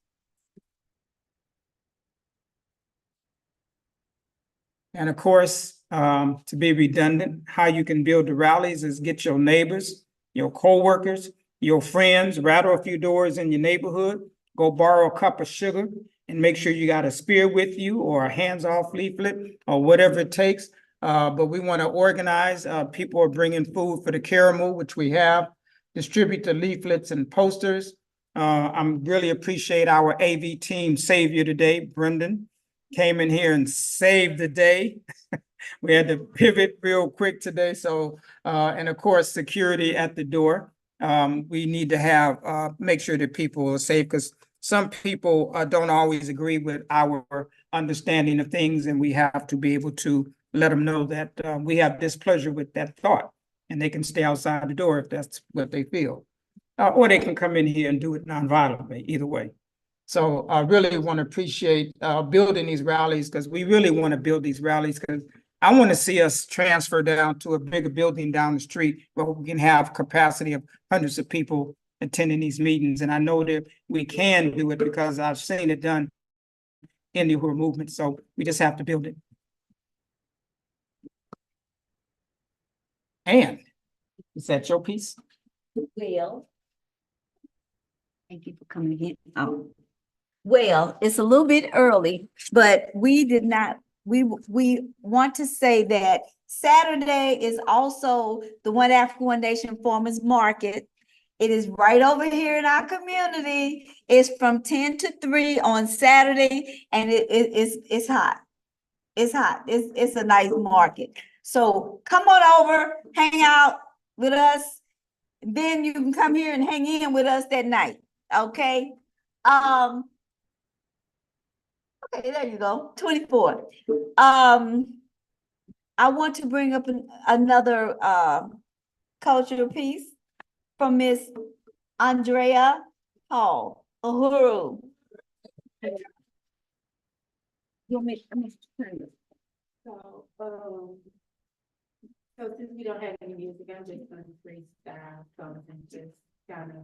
And of course, to be redundant, how you can build the rallies is get your neighbors, your co-workers, your friends, rattle a few doors in your neighborhood, go borrow a cup of sugar, and make sure you got a spear with you or a hands-off leaflet or whatever it takes. But we want to organize. People are bringing food for the caramel, which we have, distribute the leaflets and posters. I really appreciate our AV team savior today, Brendan, came in here and saved the day. We had to pivot real quick today. So, and of course, security at the door. We need to have, make sure that people are safe, because some people don't always agree with our understanding of things, and we have to be able to let them know that we have displeasure with that thought, and they can stay outside the door if that's what they feel. Or they can come in here and do it nonviolently, either way. So I really want to appreciate building these rallies, because we really want to build these rallies, because I want to see us transfer down to a bigger building down the street where we can have capacity of hundreds of people attending these meetings. And I know that we can do it because I've seen it done in the Uhuru movement. So we just have to build it. And is that your piece? Well, thank you for coming again. Well, it's a little bit early, but we did not, we want to say that Saturday is also the One Africa One Nation Farmers Market. It is right over here in our community. It's from 10 to 3 on Saturday, and it's hot. It's hot. It's a nice market. So come on over, hang out with us. Then you can come here and hang in with us that night. Okay. Okay, there you go. 24. I want to bring up another cultural piece from Miss Andrea Hall, Uhuru. So since we don't have any music, I'm just gonna freestyle something, just kind of.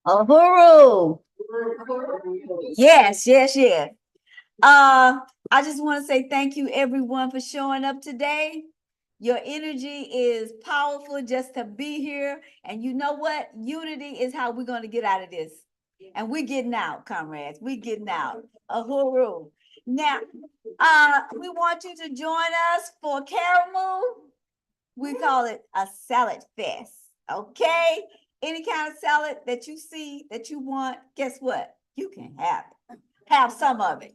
Uhuru. Yes, yes, yes. I just want to say thank you everyone for showing up today. Your energy is powerful just to be here. And you know what? Unity is how we're going to get out of this. And we're getting out, comrades. We're getting out. Uhuru. Now, we want you to join us for Caramel. We call it a salad fest. Okay? Any kind of salad that you see that you want, guess what? You can have it. Have some of it.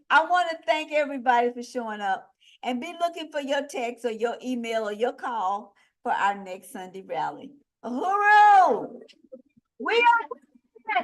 I want to thank everybody for showing up and be looking for your text or your email or your call for our next Sunday rally. Uhuru! We are